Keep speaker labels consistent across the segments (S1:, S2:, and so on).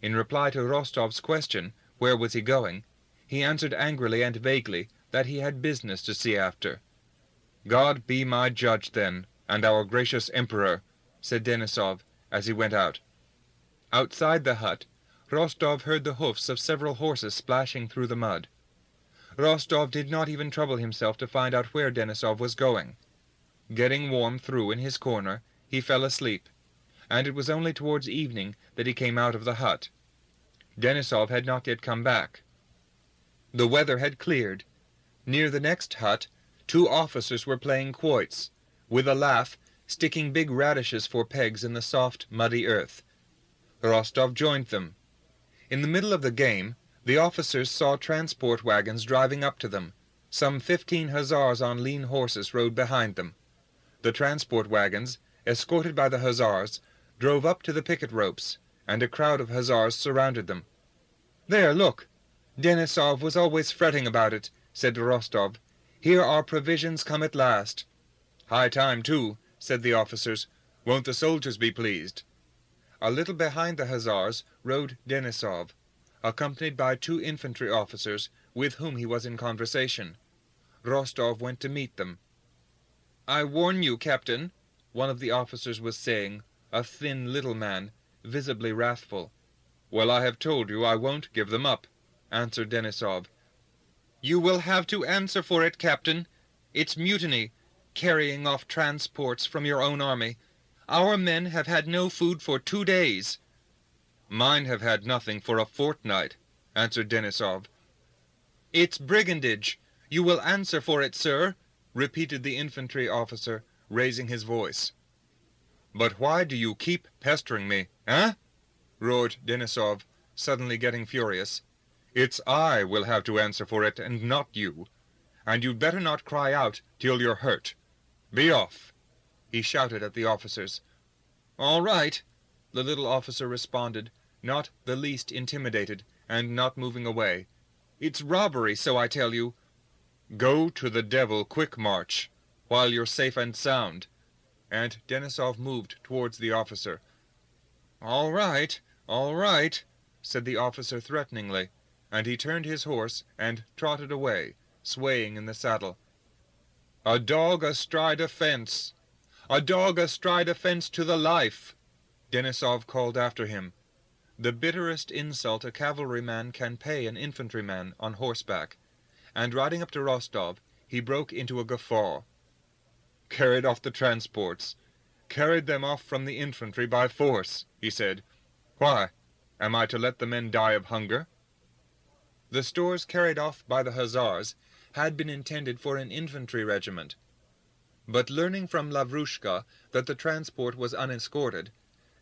S1: In reply to Rostov's question, where was he going, he answered angrily and vaguely that he had business to see after. "God be my judge, then, and our gracious Emperor," said Denísov as he went out. Outside the hut, Rostov heard the hoofs of several horses splashing through the mud. Rostov did not even trouble himself to find out where Denísov was going. Getting warm through in his corner, he fell asleep, and it was only towards evening that he came out of the hut. Denísov had not yet come back. The weather had cleared. Near the next hut, two officers were playing quoits, with a laugh, sticking big radishes for pegs in the soft, muddy earth. Rostov joined them. In the middle of the game, the officers saw transport wagons driving up to them. Some 15 hussars on lean horses rode behind them. The transport wagons, escorted by the hussars, drove up to the picket ropes, and a crowd of hussars surrounded them. "There, look! Denísov was always fretting about it," said Rostov. "Here are provisions come at last." "High time, too," said the officers. "Won't the soldiers be pleased?" A little behind the hussars rode Denísov, accompanied by 2 infantry officers with whom he was in conversation. Rostov went to meet them. "I warn you, Captain," one of the officers was saying, a thin little man, visibly wrathful. "Well, I have told you I won't give them up," answered Denísov. "You will have to answer for it, Captain. It's mutiny, carrying off transports from your own army. Our men have had no food for 2 days. "Mine have had nothing for a fortnight," answered Denísov. "It's brigandage. You will answer for it, sir," repeated the infantry officer, raising his voice. "But why do you keep pestering me, eh?" roared Denísov, suddenly getting furious. "It's I will have to answer for it, and not you. And you'd better not cry out till you're hurt. Be off!" he shouted at the officers. "All right," the little officer responded, not the least intimidated, and not moving away. "It's robbery, so I tell you." "Go to the devil, quick march, while you're safe and sound." And Denísov moved towards the officer. All right," said the officer threateningly, and he turned his horse and trotted away, swaying in the saddle. "A dog astride a fence! A dog astride a fence to the life!" Denísov called after him. The bitterest insult a cavalryman can pay an infantryman on horseback, and riding up to Rostov, he broke into a guffaw. "Carried off the transports, carried them off from the infantry by force," he said. "Why, am I to let the men die of hunger?" The stores carried off by the hussars had been intended for an infantry regiment, but learning from Lavrushka that the transport was unescorted,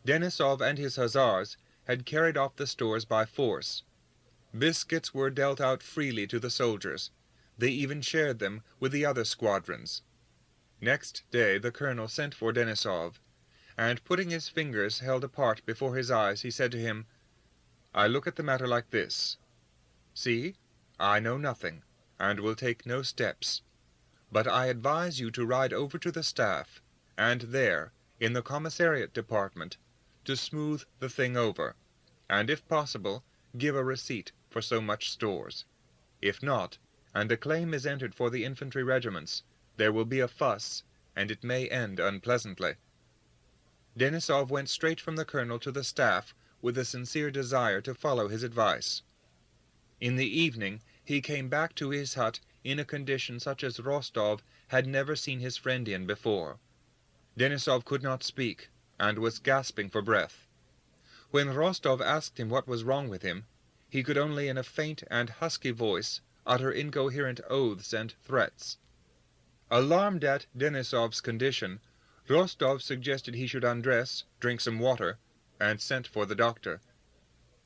S1: Denísov and his hussars had carried off the stores by force. Biscuits were dealt out freely to the soldiers. They even shared them with the other squadrons. Next day the colonel sent for Denísov, and putting his fingers held apart before his eyes, he said to him, "I look at the matter like this. See, I know nothing, and will take no steps. But I advise you to ride over to the staff, and there, in the commissariat department, to smooth the thing over, and if possible, give a receipt for so much stores. If not, and a claim is entered for the infantry regiments, there will be a fuss, and it may end unpleasantly." Denísov went straight from the colonel to the staff with a sincere desire to follow his advice. In the evening he came back to his hut in a condition such as Rostov had never seen his friend in before. Denísov could not speak, and was gasping for breath. When Rostov asked him what was wrong with him, he could only in a faint and husky voice utter incoherent oaths and threats. Alarmed at Denísov's condition, Rostov suggested he should undress, drink some water, and sent for the doctor.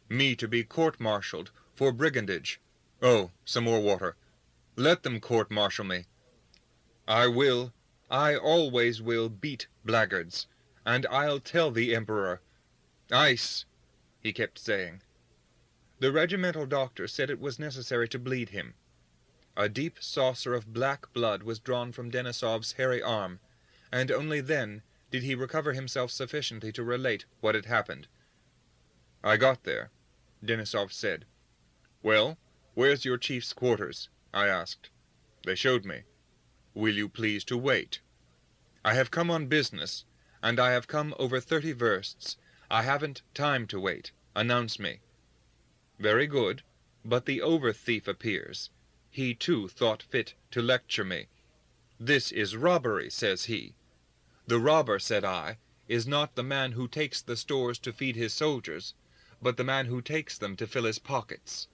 S1: "Me to be court-martialed for brigandage. Oh, some more water. Let them court-martial me. I always will beat blackguards, and I'll tell the Emperor. Ice," he kept saying. The regimental doctor said it was necessary to bleed him. A deep saucer of black blood was drawn from Denísov's hairy arm, and only then did he recover himself sufficiently to relate what had happened. "I got there," Denisov said. "Well, where's your chief's quarters?" I asked. They showed me. "Will you please to wait?" "I have come on business, and I have come over 30 versts. I haven't time to wait. Announce me." "Very good, but the over-thief appears. He, too, thought fit to lecture me. 'This is robbery,' says he. 'The robber,' said I, 'is not the man who takes the stores to feed his soldiers, but the man who takes them to fill his pockets.'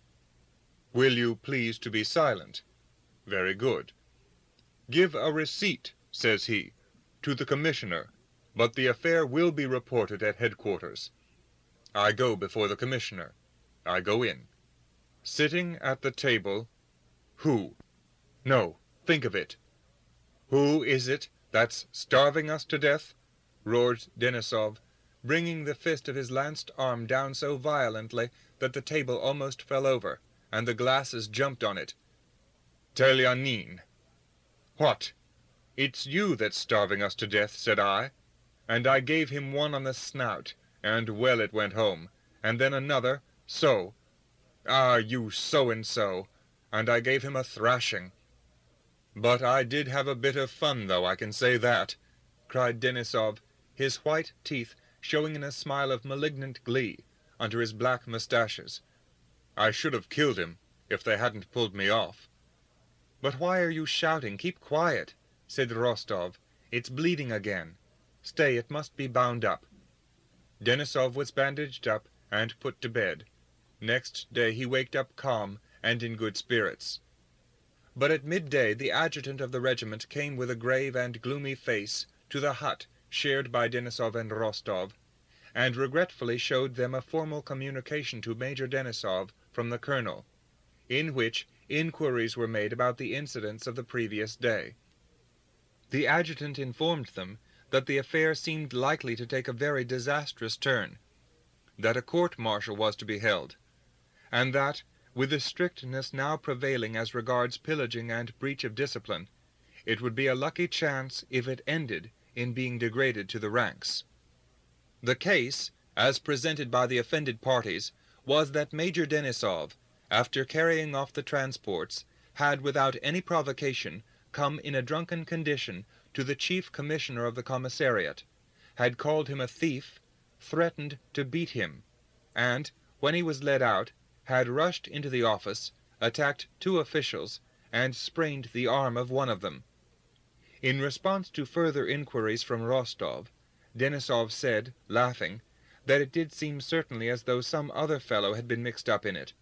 S1: 'Will you please to be silent?' 'Very good.' 'Give a receipt,' says he, 'to the commissioner, but the affair will be reported at headquarters.' I go before the commissioner. I go in. Sitting at the table, who? No, think of it. Who is it that's starving us to death? Roared Denisov, bringing the fist of his lanced arm down so violently that the table almost fell over, and the glasses jumped on it. Telyanin. What? It's you that's starving us to death, said I, and I gave him one on the snout, and well it went home, and then another, so. Ah, you so-and-so, and I gave him a thrashing. But I did have a bit of fun, though, I can say that, cried Denisov, his white teeth showing in a smile of malignant glee under his black moustaches. I should have killed him, if they hadn't pulled me off. But why are you shouting? Keep quiet, said Rostov. It's bleeding again. Stay, it must be bound up. Denisov was bandaged up and put to bed. Next day he waked up calm and in good spirits. But at midday the adjutant of the regiment came with a grave and gloomy face to the hut shared by Denisov and Rostov, and regretfully showed them a formal communication to Major Denisov from the colonel, in which inquiries were made about the incidents of the previous day. The adjutant informed them that the affair seemed likely to take a very disastrous turn, that a court-martial was to be held, and that, with the strictness now prevailing as regards pillaging and breach of discipline, it would be a lucky chance if it ended in being degraded to the ranks. The case, as presented by the offended parties, was that Major Denisov, after carrying off the transports, had without any provocation come in a drunken condition to the chief commissioner of the commissariat, had called him a thief, threatened to beat him, and, when he was led out, had rushed into the office, attacked 2 officials, and sprained the arm of one of them. In response to further inquiries from Rostov, Denisov said, laughing, that it did seem certainly as though some other fellow had been mixed up in it,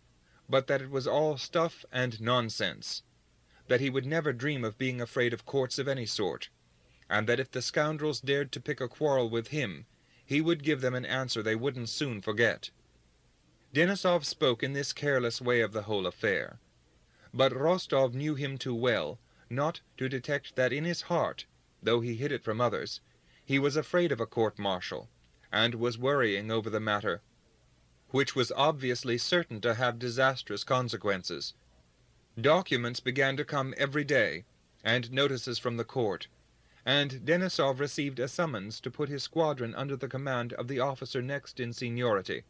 S1: but that it was all stuff and nonsense, that he would never dream of being afraid of courts of any sort, and that if the scoundrels dared to pick a quarrel with him, he would give them an answer they wouldn't soon forget. Denisov spoke in this careless way of the whole affair, but Rostov knew him too well not to detect that in his heart, though he hid it from others, he was afraid of a court-martial, and was worrying over the matter, which was obviously certain to have disastrous consequences. Documents began to come every day, and notices from the court, and Denisov received a summons to put his squadron under the command of the officer next in seniority,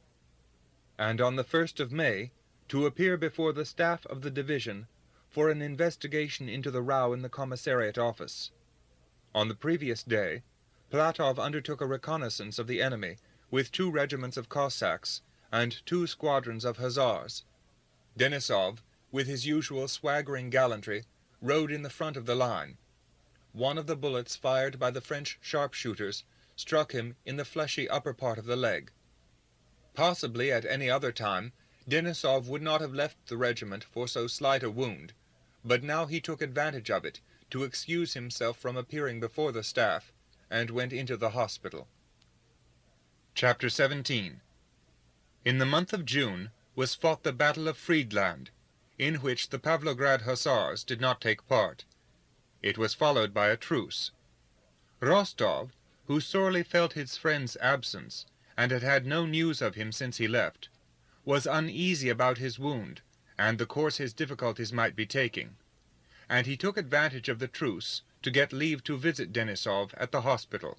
S1: and on the 1st of May, to appear before the staff of the division for an investigation into the row in the commissariat office. On the previous day, Platov undertook a reconnaissance of the enemy with 2 regiments of Cossacks and 2 squadrons of Hussars. Denisov, with his usual swaggering gallantry, rode in the front of the line. One of the bullets fired by the French sharpshooters struck him in the fleshy upper part of the leg. Possibly at any other time Denisov would not have left the regiment for so slight a wound, but now he took advantage of it to excuse himself from appearing before the staff, and went into the hospital. Chapter 17. In the month of June was fought the Battle of Friedland, in which the Pavlograd Hussars did not take part. It was followed by a truce. Rostov, who sorely felt his friend's absence, and had had no news of him since he left, was uneasy about his wound, and the course his difficulties might be taking, and he took advantage of the truce to get leave to visit Denisov at the hospital.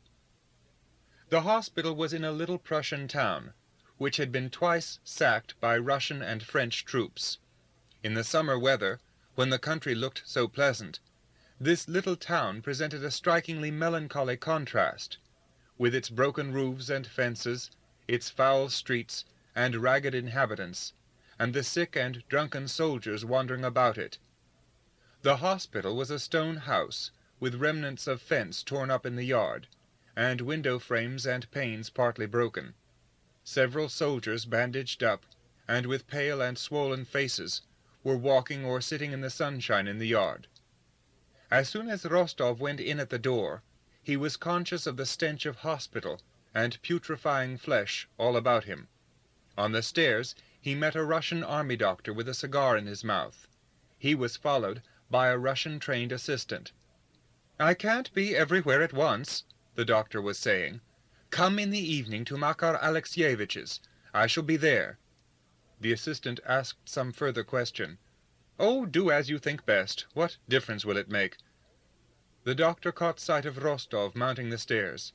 S1: The hospital was in a little Prussian town, which had been twice sacked by Russian and French troops. In the summer weather, when the country looked so pleasant, this little town presented a strikingly melancholy contrast, with its broken roofs and fences, its foul streets and ragged inhabitants, and the sick and drunken soldiers wandering about it. The hospital was a stone house, with remnants of fence torn up in the yard, and window frames and panes partly broken. Several soldiers, bandaged up, and with pale and swollen faces, were walking or sitting in the sunshine in the yard. As soon as Rostov went in at the door, he was conscious of the stench of hospital and putrefying flesh all about him. On the stairs he met a Russian army doctor with a cigar in his mouth. He was followed by a Russian-trained assistant. "I can't be everywhere at once," the doctor was saying. "Come in the evening to Makar Alexeyevitch's. I shall be there." The assistant asked some further question. "Oh, do as you think best. What difference will it make?" The doctor caught sight of Rostov mounting the stairs.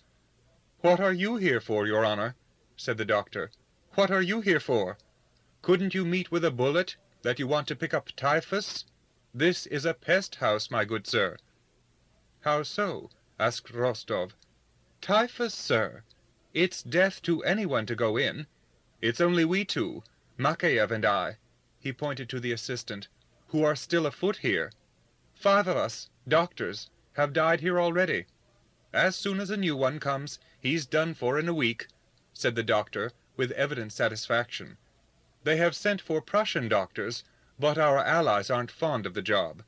S1: "What are you here for, Your Honor?" said the doctor. "What are you here for? Couldn't you meet with a bullet, that you want to pick up typhus? This is a pest house, my good sir." "How so?" asked Rostov. "Typhus, sir. It's death to anyone to go in. It's only we two, Makeyev and I," he pointed to the assistant, "who are still afoot here. 5 of us, doctors, have died here already. As soon as a new one comes, he's done for in a week," said the doctor, with evident satisfaction. "They have sent for Prussian doctors, but our allies aren't fond of the job."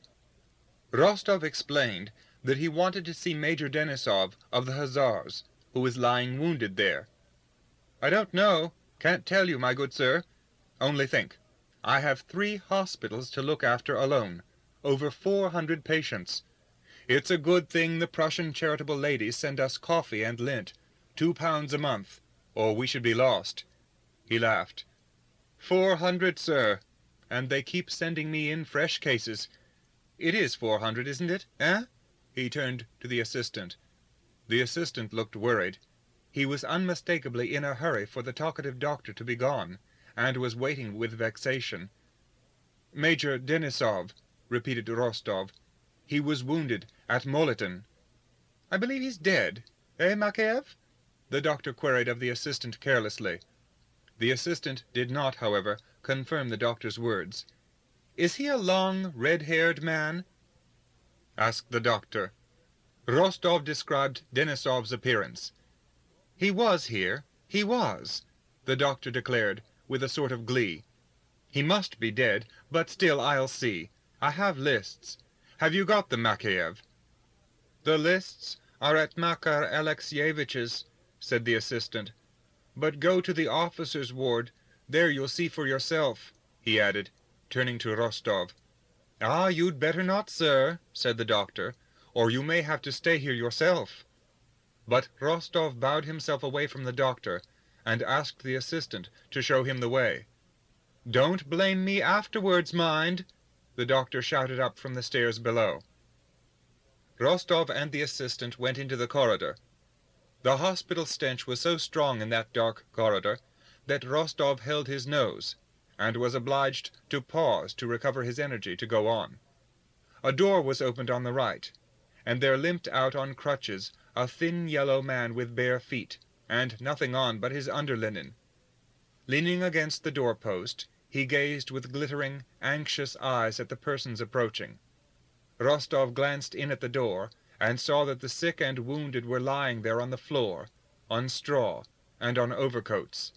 S1: Rostov explained that he wanted to see Major Denisov of the Hussars, who was lying wounded there. "I don't know. Can't tell you, my good sir. Only think. I have 3 hospitals to look after alone, over 400 patients. It's a good thing the Prussian charitable ladies send us coffee and lint, 2 pounds a month, or we should be lost." He laughed. 400, sir, and they keep sending me in fresh cases. It is 400, isn't it, eh?" He turned to the assistant. The assistant looked worried. He was unmistakably in a hurry for the talkative doctor to be gone, and was waiting with vexation. "Major Denisov," repeated Rostov. "He was wounded at Moliton." "I believe he's dead, eh, Makeyev?" the doctor queried of the assistant carelessly. The assistant did not, however, confirm the doctor's words. "Is he a long, red-haired man?" asked the doctor. Rostov described Denisov's appearance. "He was here. He was," the doctor declared, with a sort of glee. "He must be dead, but still I'll see. I have lists. Have you got them, Makeyev?" "The lists are at Makar Alexeyevitch's," said the assistant. "But go to the officers' ward. There you'll see for yourself," he added, turning to Rostov. "Ah, you'd better not, sir," said the doctor, "or you may have to stay here yourself." But Rostov bowed himself away from the doctor, and asked the assistant to show him the way. "Don't blame me afterwards, mind!" the doctor shouted up from the stairs below. Rostov and the assistant went into the corridor. The hospital stench was so strong in that dark corridor that Rostov held his nose, and was obliged to pause to recover his energy to go on. A door was opened on the right, and there limped out on crutches a thin yellow man with bare feet, and nothing on but his underlinen. Leaning against the doorpost, he gazed with glittering, anxious eyes at the persons approaching. Rostov glanced in at the door, and saw that the sick and wounded were lying there on the floor, on straw, and on overcoats.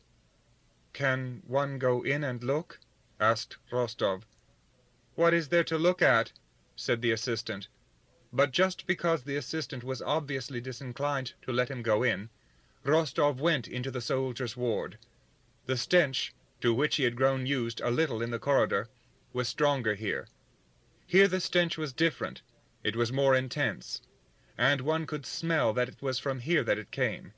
S1: "Can one go in and look?" asked Rostov. "What is there to look at?" said the assistant. But just because the assistant was obviously disinclined to let him go in, Rostov went into the soldiers' ward. The stench, to which he had grown used a little in the corridor, was stronger here. Here the stench was different. It was more intense, and one could smell that it was from here that it came.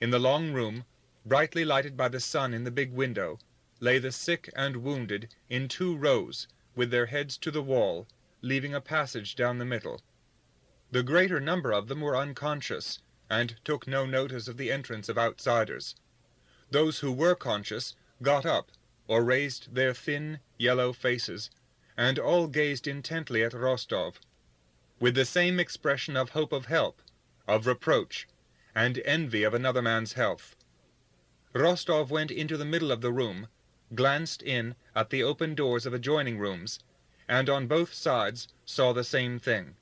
S1: In the long room, brightly lighted by the sun in the big window, lay the sick and wounded in 2 rows, with their heads to the wall, leaving a passage down the middle. The greater number of them were unconscious, and took no notice of the entrance of outsiders. Those who were conscious got up, or raised their thin, yellow faces, and all gazed intently at Rostov, with the same expression of hope of help, of reproach, and envy of another man's health. Rostov went into the middle of the room, glanced in at the open doors of adjoining rooms, and on both sides saw the same thing.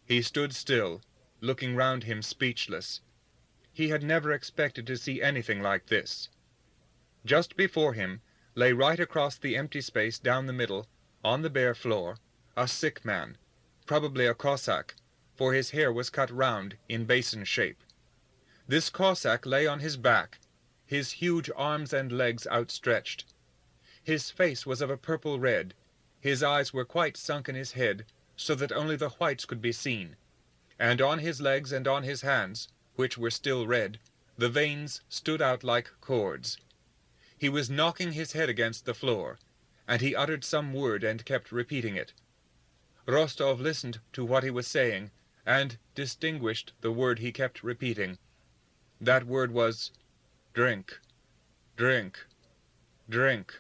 S1: He stood still, looking round him speechless. He had never expected to see anything like this. Just before him lay, right across the empty space down the middle, on the bare floor, a sick man, probably a Cossack, for his hair was cut round in basin shape. This Cossack lay on his back, his huge arms and legs outstretched. His face was of a purple red, his eyes were quite sunk in his head, so that only the whites could be seen, and on his legs and on his hands, which were still red, the veins stood out like cords. He was knocking his head against the floor, and he uttered some word and kept repeating it. Rostov listened to what he was saying, and distinguished the word he kept repeating. That word was drink, drink, drink.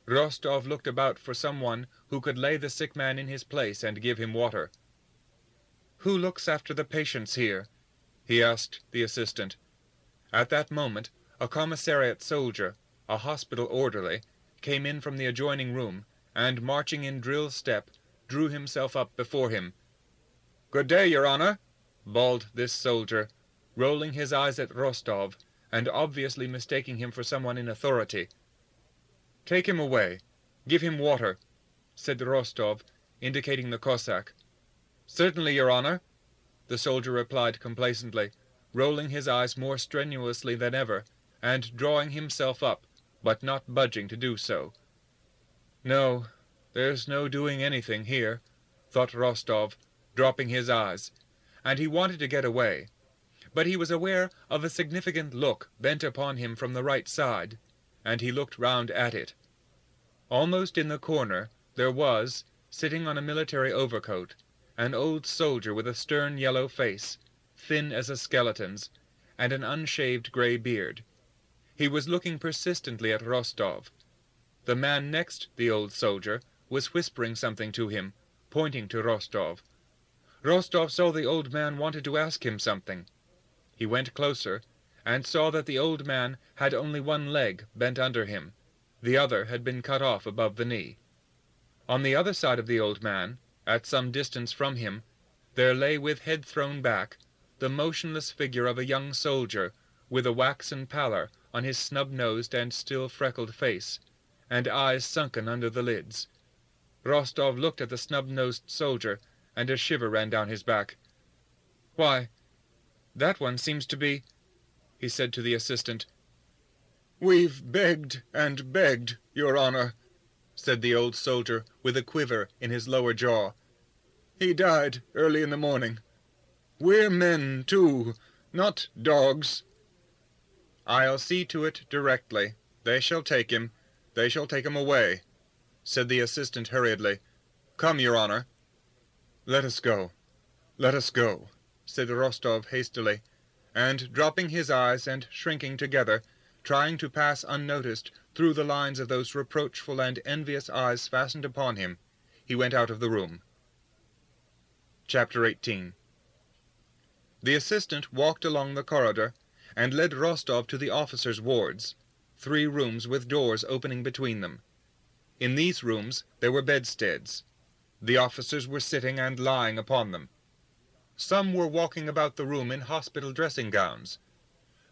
S1: Rostov looked about for someone who could lay the sick man in his place and give him water. "Who looks after the patients here?" he asked the assistant. At that moment a commissariat soldier, a hospital orderly, came in from the adjoining room, and marching in drill step, drew himself up before him. "Good day, Your Honor," bawled this soldier, rolling his eyes at Rostov, and obviously mistaking him for someone in authority. "Take him away. Give him water," said Rostov, indicating the Cossack. "Certainly, Your Honor," the soldier replied complacently, rolling his eyes more strenuously than ever, and drawing himself up, but not budging to do so. "No, there's no doing anything here," thought Rostov, dropping his eyes, and he wanted to get away. But he was aware of a significant look bent upon him from the right side, and he looked round at it. Almost in the corner there was, sitting on a military overcoat, an old soldier with a stern yellow face, thin as a skeleton's, and an unshaved grey beard. He was looking persistently at Rostov. The man next the old soldier was whispering something to him, pointing to Rostov. Rostov saw the old man wanted to ask him something. He went closer, and saw that the old man had only one leg bent under him. The other had been cut off above the knee. On the other side of the old man, at some distance from him, there lay with head thrown back the motionless figure of a young soldier, with a waxen pallor on his snub-nosed and still freckled face, and eyes sunken under the lids. Rostov looked at the snub-nosed soldier, and a shiver ran down his back. "Why, that one seems to be," he said to the assistant. "We've begged and begged, Your Honor," said the old soldier, with a quiver in his lower jaw. "He died early in the morning. We're men, too, not dogs." "I'll see to it directly. They shall take him. They shall take him away," said the assistant hurriedly. "Come, Your Honor." "Let us go. Let us go," said Rostov hastily, and dropping his eyes and shrinking together, trying to pass unnoticed through the lines of those reproachful and envious eyes fastened upon him, he went out of the room. Chapter 18. The assistant walked along the corridor, and led Rostov to the officers' wards, 3 rooms with doors opening between them. In these rooms there were bedsteads. The officers were sitting and lying upon them. Some were walking about the room in hospital dressing gowns.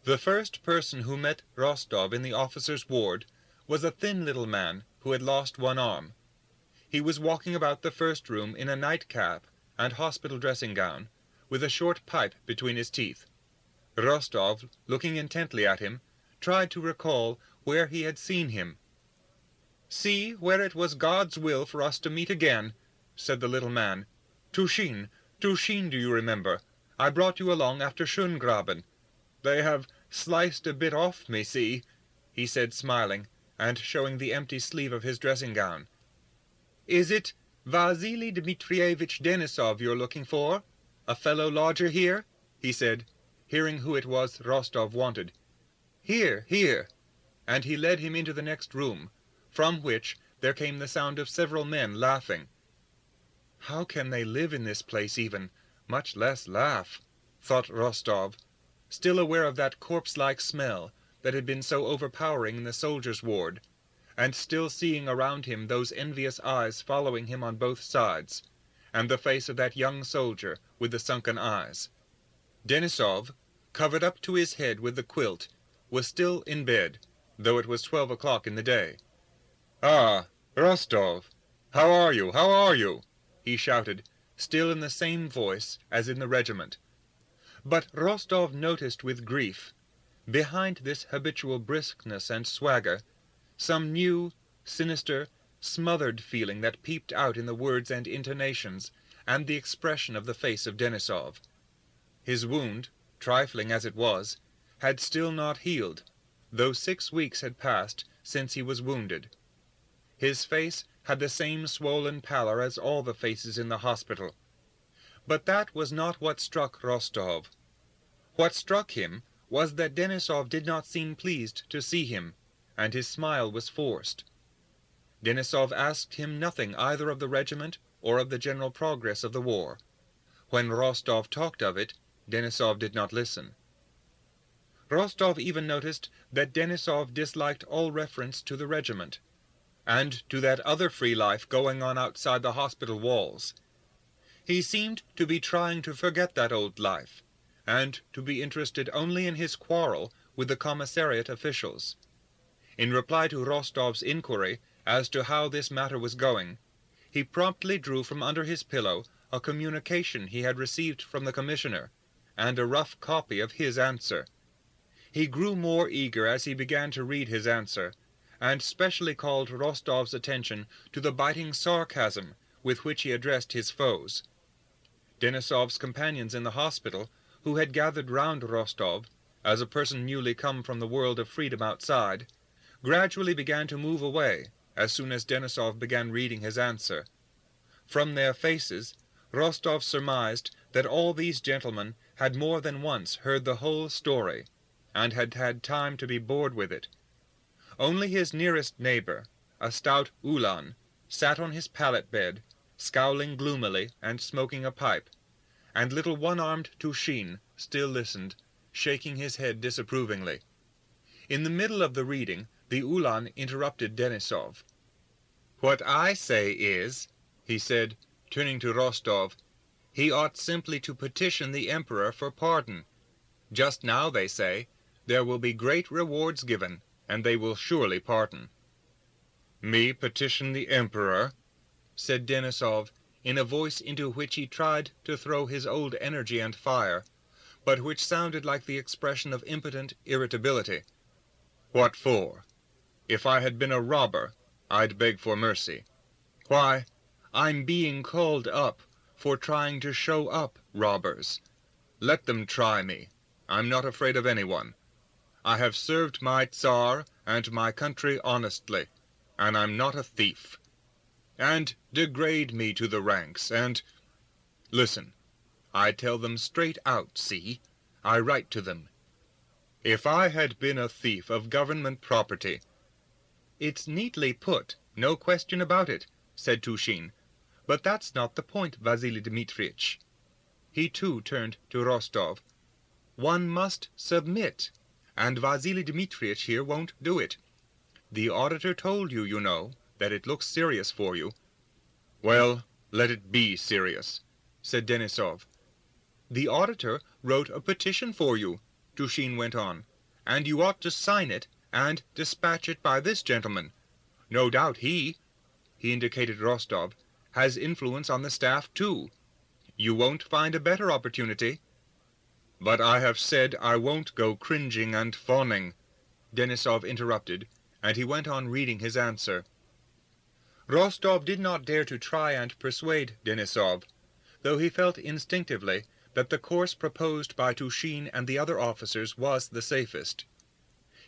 S1: The first person who met Rostov in the officer's ward was a thin little man who had lost one arm. He was walking about the first room in a nightcap and hospital dressing gown, with a short pipe between his teeth. Rostov, looking intently at him, tried to recall where he had seen him. "See where it was God's will for us to meet again," said the little man. "Tushin, do you remember? I brought you along after Schöngraben. They have sliced a bit off me, see," he said, smiling, and showing the empty sleeve of his dressing gown. "Is it Vasily Dmitrievich Denisov you're looking for? A fellow lodger here?" he said, hearing who it was Rostov wanted. Here, here!" And he led him into the next room, from which there came the sound of several men laughing. "How can they live in this place even, much less laugh?" thought Rostov, still aware of that corpse-like smell that had been so overpowering in the soldiers' ward, and still seeing around him those envious eyes following him on both sides, and the face of that young soldier with the sunken eyes. Denisov, covered up to his head with the quilt, was still in bed, though it was 12 o'clock in the day. "Ah, Rostov! How are you? How are you?" he shouted, still in the same voice as in the regiment. But Rostov noticed with grief, behind this habitual briskness and swagger, some new, sinister, smothered feeling that peeped out in the words and intonations and the expression of the face of Denisov. His wound, trifling as it was, had still not healed, though 6 weeks had passed since he was wounded. His face had the same swollen pallor as all the faces in the hospital. But that was not what struck Rostov. What struck him was that Denisov did not seem pleased to see him, and his smile was forced. Denisov asked him nothing either of the regiment or of the general progress of the war. When Rostov talked of it, Denisov did not listen. Rostov even noticed that Denisov disliked all reference to the regiment, and to that other free life going on outside the hospital walls. He seemed to be trying to forget that old life, and to be interested only in his quarrel with the commissariat officials. In reply to Rostov's inquiry as to how this matter was going, he promptly drew from under his pillow a communication he had received from the commissioner, and a rough copy of his answer. He grew more eager as he began to read his answer, and specially called Rostov's attention to the biting sarcasm with which he addressed his foes. Denisov's companions in the hospital, who had gathered round Rostov, as a person newly come from the world of freedom outside, gradually began to move away as soon as Denisov began reading his answer. From their faces, Rostov surmised that all these gentlemen had more than once heard the whole story, and had had time to be bored with it. Only his nearest neighbor, a stout Ulan, sat on his pallet bed, scowling gloomily and smoking a pipe, and little one-armed Tushin still listened, shaking his head disapprovingly. In the middle of the reading, the Ulan interrupted Denisov. "What I say is," he said, turning to Rostov, "he ought simply to petition the Emperor for pardon. Just now, they say, there will be great rewards given, and they will surely pardon." "Me petition the Emperor?" said Denisov, in a voice into which he tried to throw his old energy and fire, but which sounded like the expression of impotent irritability. "What for? If I had been a robber, I'd beg for mercy. Why, I'm being called up for trying to show up robbers. Let them try me. I'm not afraid of anyone. I have served my Tsar and my country honestly, and I'm not a thief. And degrade me to the ranks, and... Listen, I tell them straight out, see? I write to them. If I had been a thief of government property... "It's neatly put, no question about it," said Tushin. "But that's not the point, Vasily Dmitrievich." He too turned to Rostov. "One must submit, and Vasily Dmitrievich here won't do it. The auditor told you, you know, that it looks serious for you." "Well, let it be serious," said Denisov. "The auditor wrote a petition for you," Tushin went on, "and you ought to sign it and dispatch it by this gentleman. No doubt he indicated Rostov, has influence on the staff too. You won't find a better opportunity." "But I have said I won't go cringing and fawning," Denisov interrupted, and he went on reading his answer. Rostov did not dare to try and persuade Denisov, though he felt instinctively that the course proposed by Tushin and the other officers was the safest.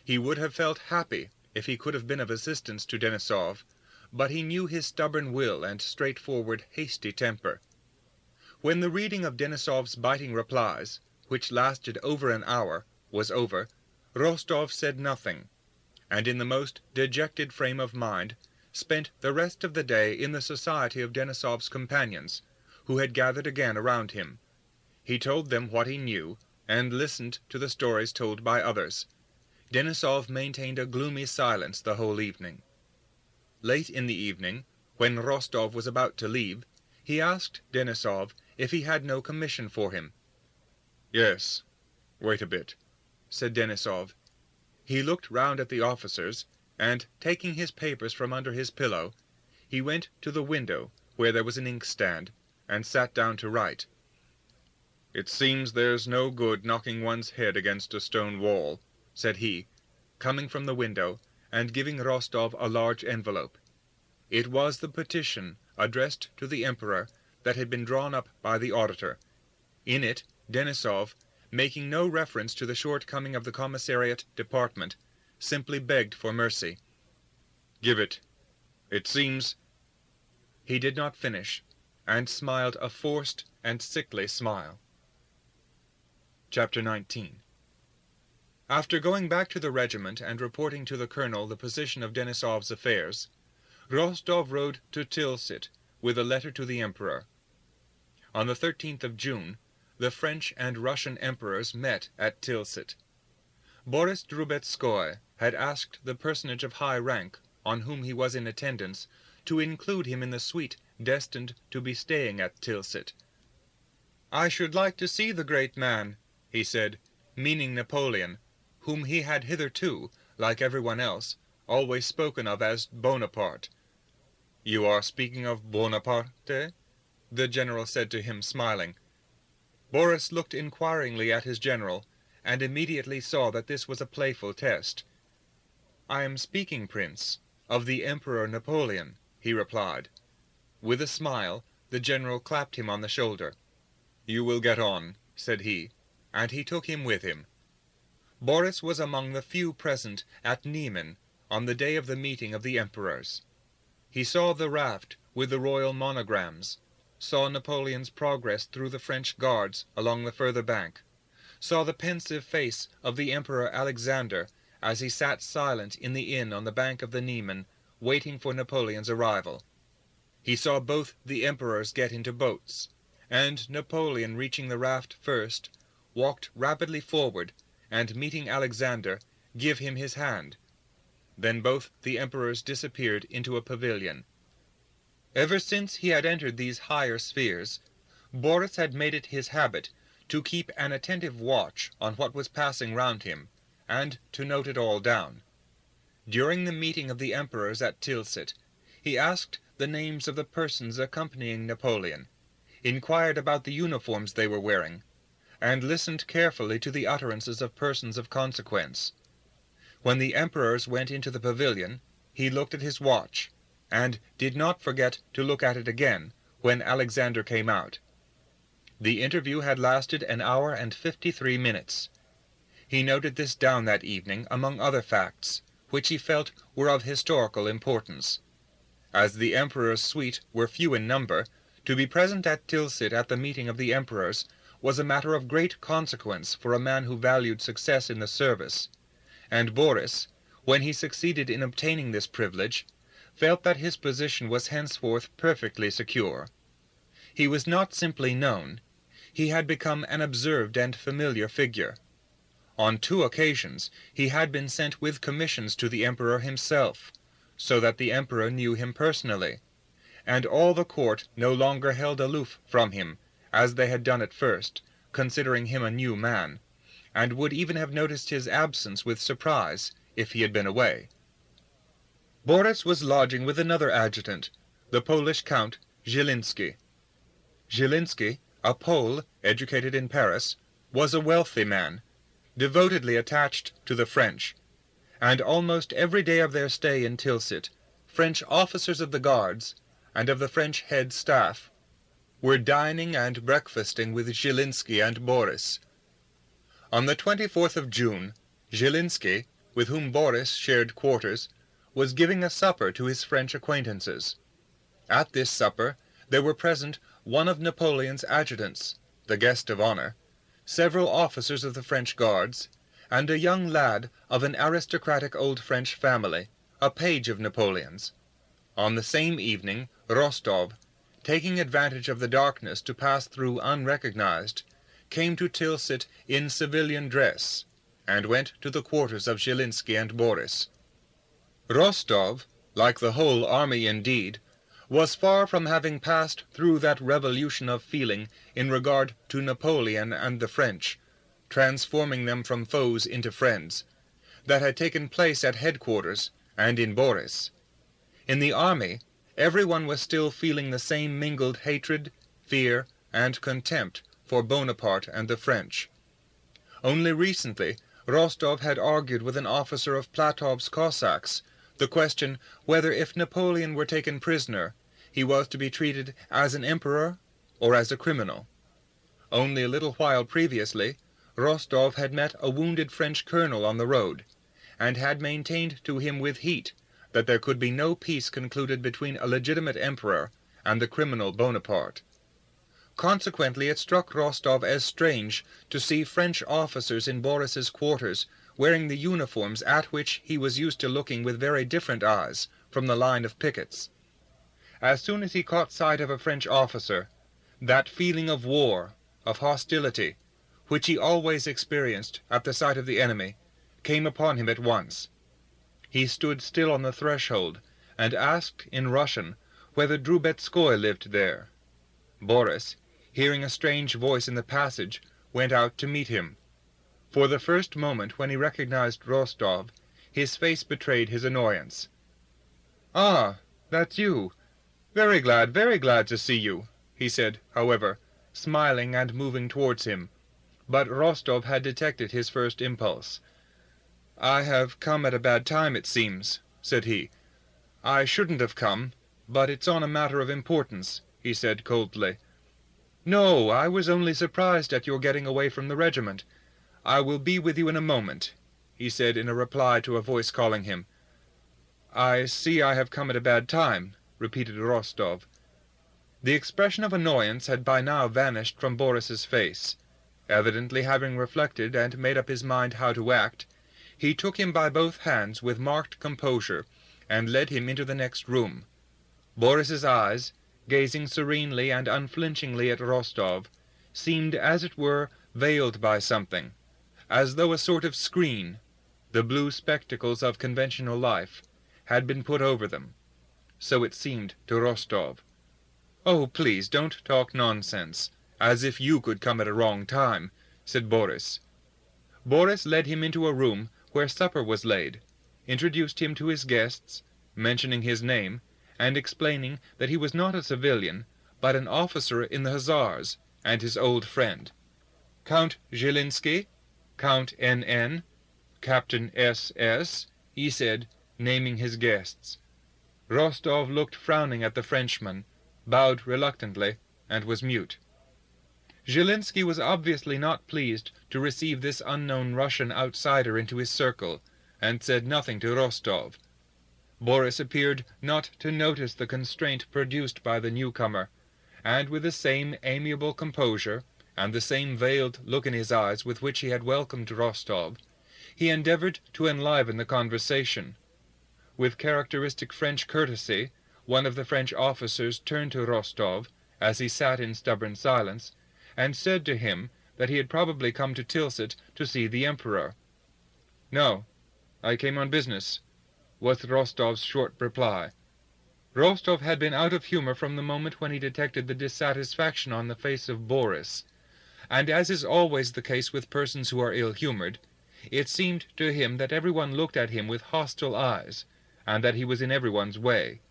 S1: He would have felt happy if he could have been of assistance to Denisov, but he knew his stubborn will and straightforward, hasty temper. When the reading of Denisov's biting replies, which lasted over an hour, was over, Rostov said nothing, and in the most dejected frame of mind spent the rest of the day in the society of Denisov's companions, who had gathered again around him. He told them what he knew, and listened to the stories told by others. Denisov maintained a gloomy silence the whole evening. Late in the evening, when Rostov was about to leave, he asked Denisov if he had no commission for him. "Yes. Wait a bit," said Denisov. He looked round at the officers, and, taking his papers from under his pillow, he went to the window where there was an inkstand, and sat down to write. "It seems there's no good knocking one's head against a stone wall," said he, coming from the window and giving Rostov a large envelope. It was the petition addressed to the Emperor that had been drawn up by the auditor. In it, Denisov, making no reference to the shortcoming of the commissariat department, simply begged for mercy. "Give it. It seems—" He did not finish, and smiled a forced and sickly smile. Chapter 19. After going back to the regiment and reporting to the colonel the position of Denisov's affairs, Rostov rode to Tilsit with a letter to the Emperor. On the 13th of June, the French and Russian emperors met at Tilsit. Boris Drubetskoy had asked the personage of high rank, on whom he was in attendance, to include him in the suite destined to be staying at Tilsit. "I should like to see the great man," he said, meaning Napoleon, whom he had hitherto, like everyone else, always spoken of as Bonaparte. "You are speaking of Bonaparte?" the general said to him, smiling. Boris looked inquiringly at his general, and immediately saw that this was a playful test. "I am speaking, Prince, of the Emperor Napoleon," he replied. With a smile, the general clapped him on the shoulder. "You will get on," said he, and he took him with him. Boris was among the few present at Niemen on the day of the meeting of the emperors. He saw the raft with the royal monograms, saw Napoleon's progress through the French guards along the further bank, saw the pensive face of the Emperor Alexander as he sat silent in the inn on the bank of the Niemen, waiting for Napoleon's arrival. He saw both the emperors get into boats, and Napoleon, reaching the raft first, walked rapidly forward, and meeting Alexander, give him his hand. Then both the emperors disappeared into a pavilion. Ever since he had entered these higher spheres, Boris had made it his habit to keep an attentive watch on what was passing round him, and to note it all down. During the meeting of the emperors at Tilsit, he asked the names of the persons accompanying Napoleon, inquired about the uniforms they were wearing, and listened carefully to the utterances of persons of consequence. When the emperors went into the pavilion, he looked at his watch, and did not forget to look at it again when Alexander came out. The interview had lasted an hour and 53 minutes. He noted this down that evening among other facts, which he felt were of historical importance. As the emperor's suite were few in number, to be present at Tilsit at the meeting of the emperors was a matter of great consequence for a man who valued success in the service, and Boris, when he succeeded in obtaining this privilege, felt that his position was henceforth perfectly secure. He was not simply known, he had become an observed and familiar figure. On 2 occasions he had been sent with commissions to the emperor himself, so that the emperor knew him personally, and all the court no longer held aloof from him, as they had done at first, considering him a new man, and would even have noticed his absence with surprise if he had been away. Boris was lodging with another adjutant, the Polish Count Zieliński. Zieliński, a Pole educated in Paris, was a wealthy man, devotedly attached to the French, and almost every day of their stay in Tilsit, French officers of the guards and of the French head staff were dining and breakfasting with Zieliński and Boris. On the 24th of June, Zieliński, with whom Boris shared quarters, was giving a supper to his French acquaintances. At this supper there were present one of Napoleon's adjutants, the guest of honor, several officers of the French guards, and a young lad of an aristocratic old French family, a page of Napoleon's. On the same evening, Rostov, taking advantage of the darkness to pass through unrecognized, came to Tilsit in civilian dress, and went to the quarters of Zhilinsky and Boris. Rostov, like the whole army indeed, was far from having passed through that revolution of feeling in regard to Napoleon and the French, transforming them from foes into friends, that had taken place at headquarters and in Boris. In the army, everyone was still feeling the same mingled hatred, fear, and contempt for Bonaparte and the French. Only recently Rostov had argued with an officer of Platov's Cossacks the question whether if Napoleon were taken prisoner he was to be treated as an emperor or as a criminal. Only a little while previously Rostov had met a wounded French colonel on the road, and had maintained to him with heat that there could be no peace concluded between a legitimate emperor and the criminal Bonaparte. Consequently, it struck Rostov as strange to see French officers in Boris's quarters wearing the uniforms at which he was used to looking with very different eyes from the line of pickets. As soon as he caught sight of a French officer, that feeling of war, of hostility, which he always experienced at the sight of the enemy, came upon him at once. He stood still on the threshold, and asked in Russian whether Drubetskoy lived there. Boris, hearing a strange voice in the passage, went out to meet him. For the first moment when he recognized Rostov, his face betrayed his annoyance. "Ah, that's you. Very glad to see you," he said, however, smiling and moving towards him. But Rostov had detected his first impulse. "I have come at a bad time, it seems," said he. "I shouldn't have come, but it's on a matter of importance," he said coldly. "No, I was only surprised at your getting away from the regiment. I will be with you in a moment," he said in a reply to a voice calling him. "I see I have come at a bad time," repeated Rostov. The expression of annoyance had by now vanished from Boris's face. Evidently having reflected and made up his mind how to act, he took him by both hands with marked composure, and led him into the next room. Boris's eyes, gazing serenely and unflinchingly at Rostov, seemed as it were veiled by something, as though a sort of screen, the blue spectacles of conventional life, had been put over them. So it seemed to Rostov. "Oh, please, don't talk nonsense, as if you could come at a wrong time," said Boris. Boris led him into a room where supper was laid, introduced him to his guests, mentioning his name, and explaining that he was not a civilian, but an officer in the Hussars, and his old friend. "Count Zhilinsky, Count N.N., Captain S.S., he said, naming his guests. Rostov looked frowning at the Frenchman, bowed reluctantly, and was mute. Zhilinsky was obviously not pleased to receive this unknown Russian outsider into his circle, and said nothing to Rostov. Boris appeared not to notice the constraint produced by the newcomer, and with the same amiable composure, and the same veiled look in his eyes with which he had welcomed Rostov, he endeavored to enliven the conversation. With characteristic French courtesy, one of the French officers turned to Rostov, as he sat in stubborn silence, and said to him that he had probably come to Tilsit to see the Emperor. "No, I came on business," was Rostov's short reply. Rostov had been out of humor from the moment when he detected the dissatisfaction on the face of Boris, and as is always the case with persons who are ill-humored, it seemed to him that everyone looked at him with hostile eyes, and that he was in everyone's way.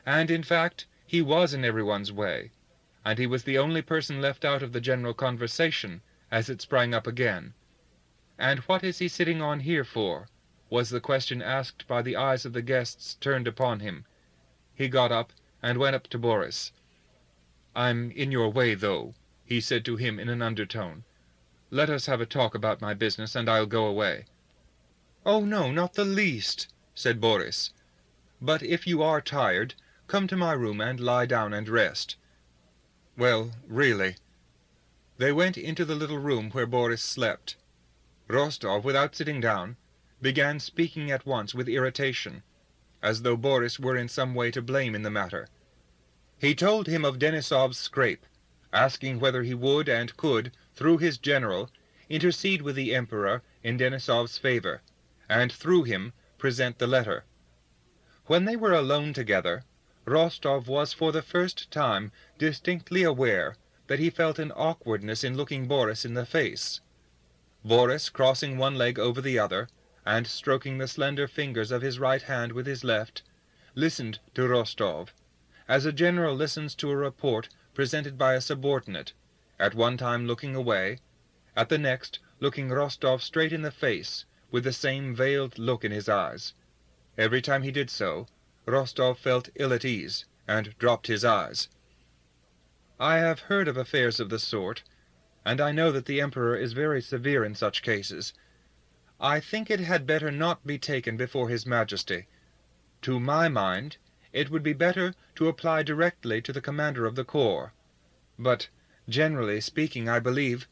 S1: And in fact he was in everyone's way, and he was the only person left out of the general conversation as it sprang up again. "And what is he sitting on here for?" was the question asked by the eyes of the guests turned upon him. He got up and went up to Boris. "I'm in your way, though," he said to him in an undertone. "Let us have a talk about my business, and I'll go away." "Oh, no, not the least," said Boris. "But if you are tired, come to my room and lie down and rest." "Well, really." They went into the little room where Boris slept. Rostov, without sitting down, began speaking at once with irritation, as though Boris were in some way to blame in the matter. He told him of Denisov's scrape, asking whether he would and could, through his general, intercede with the Emperor in Denisov's favor, and through him present the letter. When they were alone together, Rostov was for the first time distinctly aware that he felt an awkwardness in looking Boris in the face. Boris, crossing one leg over the other, and stroking the slender fingers of his right hand with his left, listened to Rostov, as a general listens to a report presented by a subordinate, at one time looking away, at the next looking Rostov straight in the face, with the same veiled look in his eyes. Every time he did so, Rostov felt ill at ease, and dropped his eyes. "I have heard of affairs of the sort, and I know that the Emperor is very severe in such cases. I think it had better not be taken before His Majesty. To my mind, it would be better to apply directly to the commander of the corps. But, generally speaking, I believe—"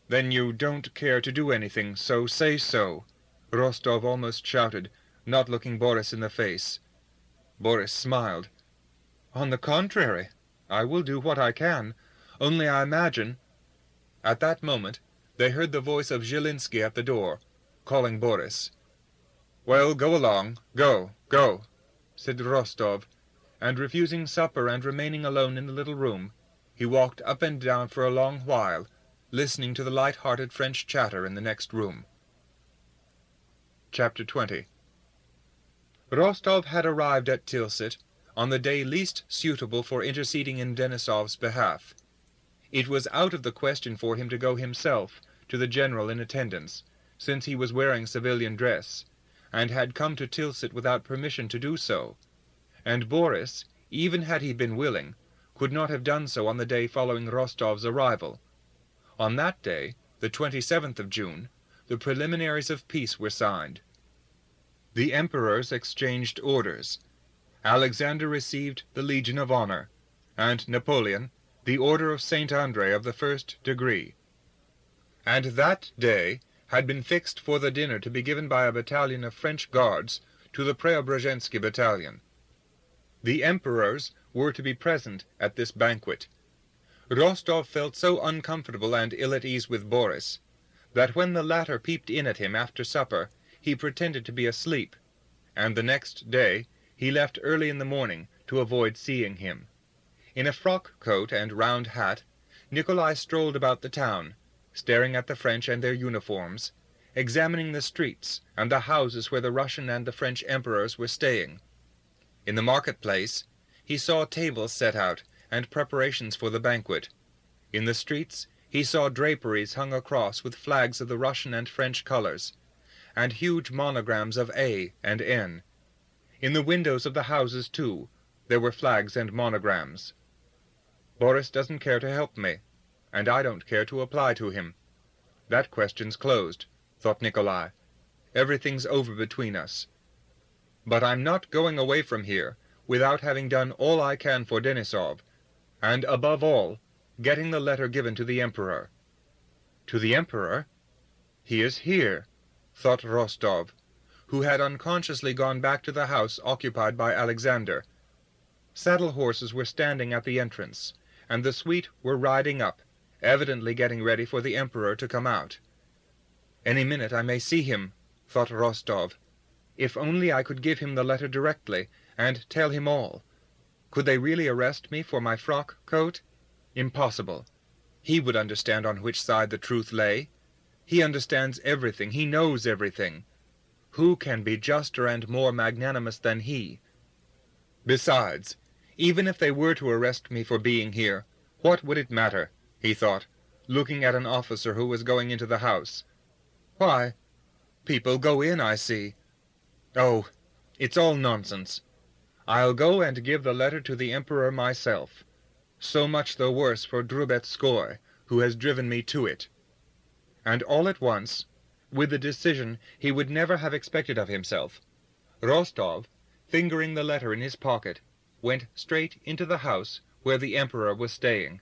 S1: "Then you don't care to do anything, so say so," Rostov almost shouted, not looking Boris in the face. Boris smiled. "On the contrary, I will do what I can, only I imagine—" At that moment they heard the voice of Zhilinsky at the door, calling Boris. "Well, go along, go, said Rostov, and refusing supper and remaining alone in the little room, he walked up and down for a long while, listening to the light-hearted French chatter in the next room. Chapter 20. Rostov had arrived at Tilsit on the day least suitable for interceding in Denisov's behalf. It was out of the question for him to go himself to the general in attendance, since he was wearing civilian dress, and had come to Tilsit without permission to do so, and Boris, even had he been willing, could not have done so on the day following Rostov's arrival. On that day, the 27th of June, the preliminaries of peace were signed. The emperors exchanged orders. Alexander received the Legion of Honor, and Napoleon the Order of St. André of the first degree. And that day had been fixed for the dinner to be given by a battalion of French Guards to the Preobrazhensky battalion. The emperors were to be present at this banquet. Rostov felt so uncomfortable and ill at ease with Boris that when the latter peeped in at him after supper he pretended to be asleep, and the next day he left early in the morning to avoid seeing him. In a frock coat and round hat, Nikolai strolled about the town, staring at the French and their uniforms, examining the streets and the houses where the Russian and the French emperors were staying. In the marketplace he saw tables set out and preparations for the banquet. In the streets he saw draperies hung across with flags of the Russian and French colors, and huge monograms of A and N. In the windows of the houses, too, there were flags and monograms. Boris doesn't care to help me, and I don't care to apply to him. That question's closed, thought Nikolai. Everything's over between us. But I'm not going away from here without having done all I can for Denisov, and above all, getting the letter given to the Emperor. To the Emperor? He is here, thought Rostov, who had unconsciously gone back to the house occupied by Alexander. Saddle horses were standing at the entrance, and the suite were riding up, evidently getting ready for the Emperor to come out. Any minute I may see him, thought Rostov. If only I could give him the letter directly, and tell him all. Could they really arrest me for my frock coat? Impossible. He would understand on which side the truth lay. He understands everything. He knows everything. Who can be juster and more magnanimous than he? Besides, even if they were to arrest me for being here, what would it matter? He thought, looking at an officer who was going into the house. Why, people go in, I see. Oh, it's all nonsense. I'll go and give the letter to the Emperor myself. So much the worse for Drubetskoy, who has driven me to it. And all at once, with a decision he would never have expected of himself, Rostov, fingering the letter in his pocket, went straight into the house where the Emperor was staying.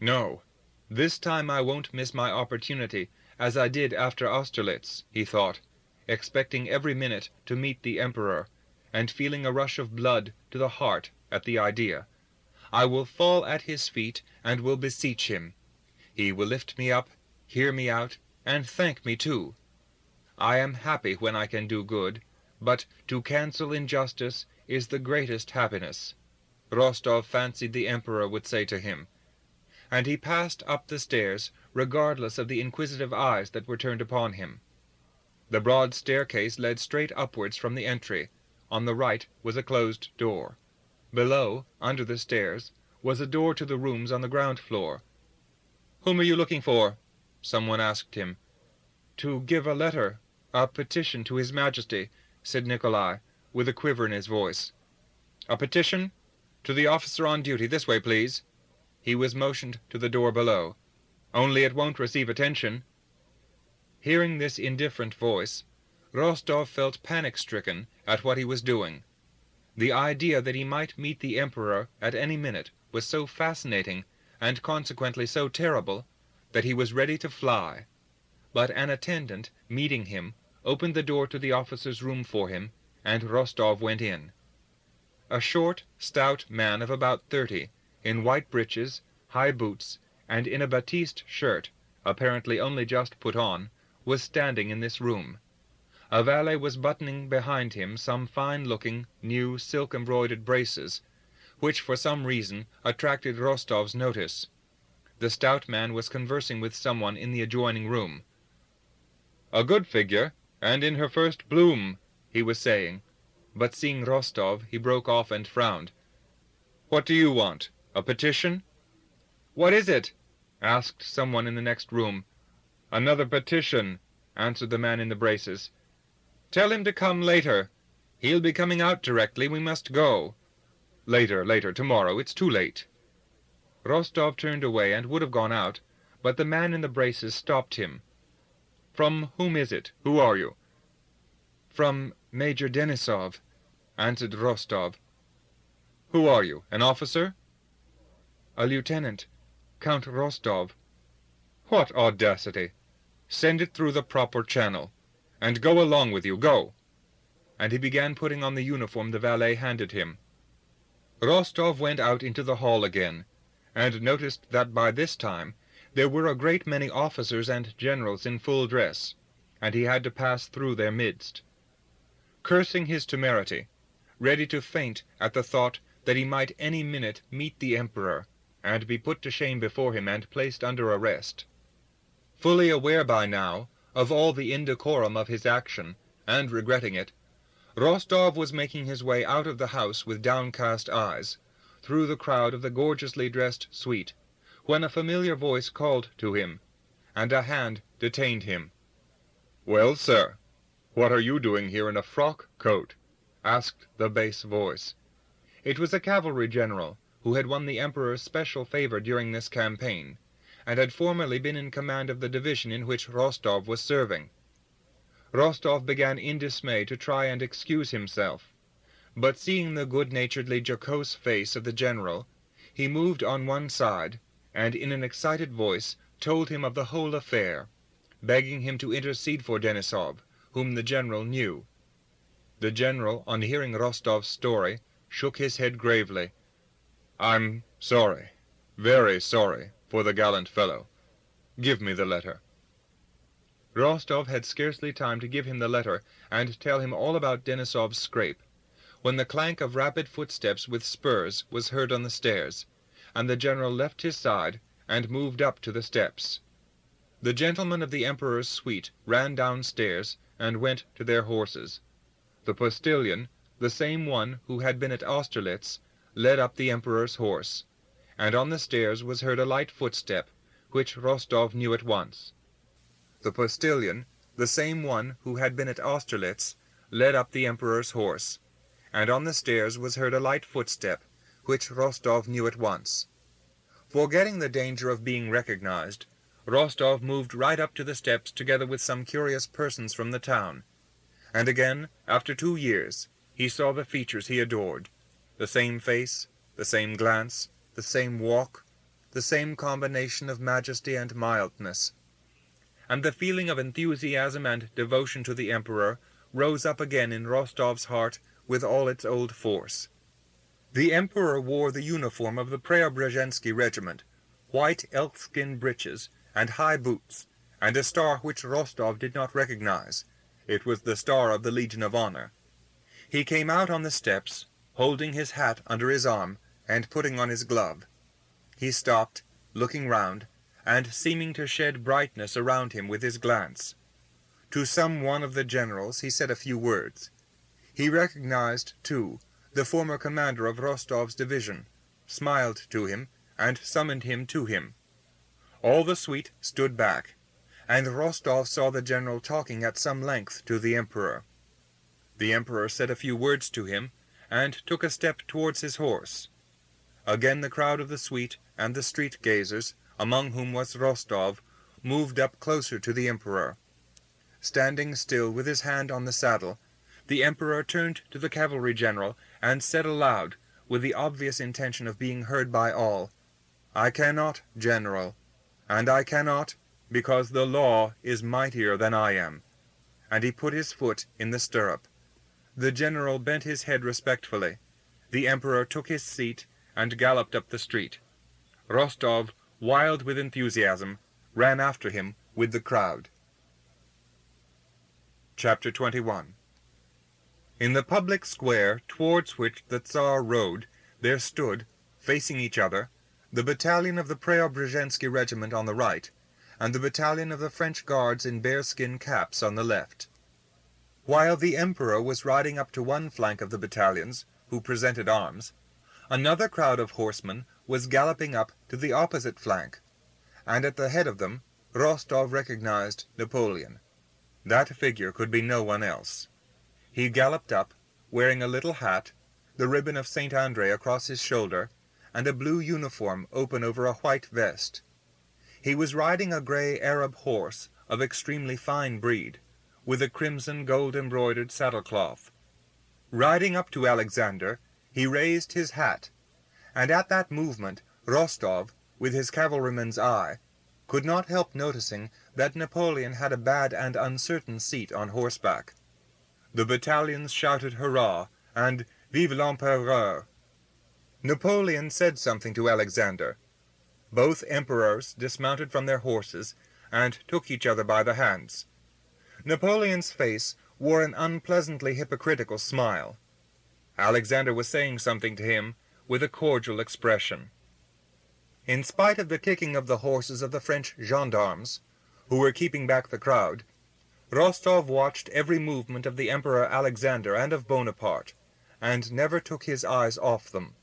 S1: No, this time I won't miss my opportunity, as I did after Austerlitz, he thought, expecting every minute to meet the Emperor, and feeling a rush of blood to the heart at the idea. I will fall at his feet and will beseech him. He will lift me up, hear me out, and thank me too. I am happy when I can do good, but to cancel injustice is the greatest happiness, Rostov fancied the Emperor would say to him. And he passed up the stairs, regardless of the inquisitive eyes that were turned upon him. The broad staircase led straight upwards from the entry. On the right was a closed door. Below, under the stairs, was a door to the rooms on the ground floor. "Whom are you looking for?" someone asked him. "To give a letter, a petition to His Majesty," said Nikolai, with a quiver in his voice. "A petition? To the officer on duty. This way, please." He was motioned to the door below. "Only it won't receive attention." Hearing this indifferent voice, Rostov felt panic-stricken at what he was doing. The idea that he might meet the Emperor at any minute was so fascinating, and consequently so terrible, that he was ready to fly. But an attendant, meeting him, opened the door to the officer's room for him, and Rostov went in. A short, stout man of about 30, in white breeches, high boots, and in a batiste shirt, apparently only just put on, was standing in this room. A valet was buttoning behind him some fine-looking, new, silk-embroidered braces, which for some reason attracted Rostov's notice. The stout man was conversing with someone in the adjoining room. "A good figure, and in her first bloom," he was saying, but seeing Rostov he broke off and frowned. "What do you want? A petition?" "What is it?" asked someone in the next room. "Another petition," answered the man in the braces. "Tell him to come later. He'll be coming out directly. We must go." Later, tomorrow. It's too late." Rostov turned away and would have gone out, but the man in the braces stopped him. "From whom is it? Who are you?" "From Major Denisov," answered Rostov. "Who are you? An officer?" "A lieutenant, Count Rostov." "What audacity! Send it through the proper channel. And go along with you, go!" And he began putting on the uniform the valet handed him. Rostov went out into the hall again, and noticed that by this time there were a great many officers and generals in full dress, and he had to pass through their midst. Cursing his temerity, ready to faint at the thought that he might any minute meet the Emperor, and be put to shame before him and placed under arrest. Fully aware by now of all the indecorum of his action, and regretting it, Rostov was making his way out of the house with downcast eyes, through the crowd of the gorgeously dressed suite, when a familiar voice called to him, and a hand detained him. "Well, sir, what are you doing here in a frock coat?" asked the bass voice. It was a cavalry general who had won the Emperor's special favor during this campaign, and had formerly been in command of the division in which Rostov was serving. Rostov began in dismay to try and excuse himself, but seeing the good-naturedly jocose face of the general, he moved on one side, and in an excited voice told him of the whole affair, begging him to intercede for Denisov, whom the general knew. The general, on hearing Rostov's story, shook his head gravely. "I'm sorry, very sorry, for the gallant fellow. Give me the letter." Rostov had scarcely time to give him the letter and tell him all about Denisov's scrape, when the clank of rapid footsteps with spurs was heard on the stairs, and the general left his side and moved up to the steps. The gentlemen of the Emperor's suite ran downstairs and went to their horses. The postilion, the same one who had been at Austerlitz, led up the Emperor's horse, and on the stairs was heard a light footstep, which Rostov knew at once. The postilion, the same one who had been at Austerlitz, led up the Emperor's horse, and on the stairs was heard a light footstep, which Rostov knew at once. Forgetting the danger of being recognized, Rostov moved right up to the steps together with some curious persons from the town, and again, after 2 years, he saw the features he adored, the same face, the same glance, the same walk, the same combination of majesty and mildness. and the feeling of enthusiasm and devotion to the Emperor rose up again in Rostov's heart with all its old force. The Emperor wore the uniform of the Preobrazhensky regiment, white elk-skin breeches and high boots, and a star which Rostov did not recognize. It was the star of the Legion of Honor. He came out on the steps, holding his hat under his arm and putting on his glove. He stopped, looking round, and seeming to shed brightness around him with his glance. To some one of the generals he said a few words. He recognized, too, the former commander of Rostov's division, smiled to him, and summoned him to him. All the suite stood back, and Rostov saw the general talking at some length to the Emperor. The Emperor said a few words to him, and took a step towards his horse. Again the crowd of the suite and the street gazers, among whom was Rostov, moved up closer to the Emperor. Standing still with his hand on the saddle, the Emperor turned to the cavalry general and said aloud, with the obvious intention of being heard by all, "I cannot, General, and I cannot because the law is mightier than I am." And he put his foot in the stirrup. The general bent his head respectfully. The Emperor took his seat and galloped up the street. Rostov, wild with enthusiasm, ran after him with the crowd. Chapter 21. In the public square towards which the Tsar rode, there stood, facing each other, the battalion of the Preobrazhensky regiment on the right, and the battalion of the French Guards in bearskin caps on the left. While the Emperor was riding up to one flank of the battalions, who presented arms, another crowd of horsemen was galloping up to the opposite flank, and at the head of them Rostov recognized Napoleon. That figure could be no one else. He galloped up, wearing a little hat, the ribbon of St. Andre across his shoulder, and a blue uniform open over a white vest. He was riding a grey Arab horse of extremely fine breed, with a crimson gold-embroidered saddlecloth. Riding up to Alexander, he raised his hat, and at that movement Rostov, with his cavalryman's eye, could not help noticing that Napoleon had a bad and uncertain seat on horseback. The battalions shouted hurrah and vive l'empereur. Napoleon said something to Alexander. Both emperors dismounted from their horses and took each other by the hands. Napoleon's face wore an unpleasantly hypocritical smile. Alexander was saying something to him with a cordial expression. In spite of the kicking of the horses of the French gendarmes, who were keeping back the crowd, Rostov watched every movement of the Emperor Alexander and of Bonaparte, and never took his eyes off them.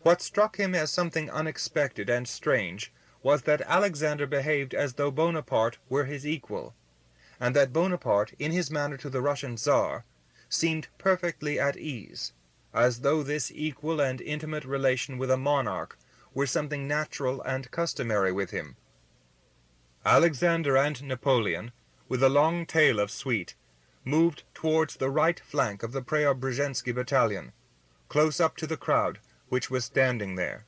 S1: What struck him as something unexpected and strange was that Alexander behaved as though Bonaparte were his equal, and that Bonaparte, in his manner to the Russian Tsar, seemed perfectly at ease, as though this equal and intimate relation with a monarch were something natural and customary with him. Alexander and Napoleon, with a long tail of suite, moved towards the right flank of the Preobrazhensky battalion, close up to the crowd which was standing there.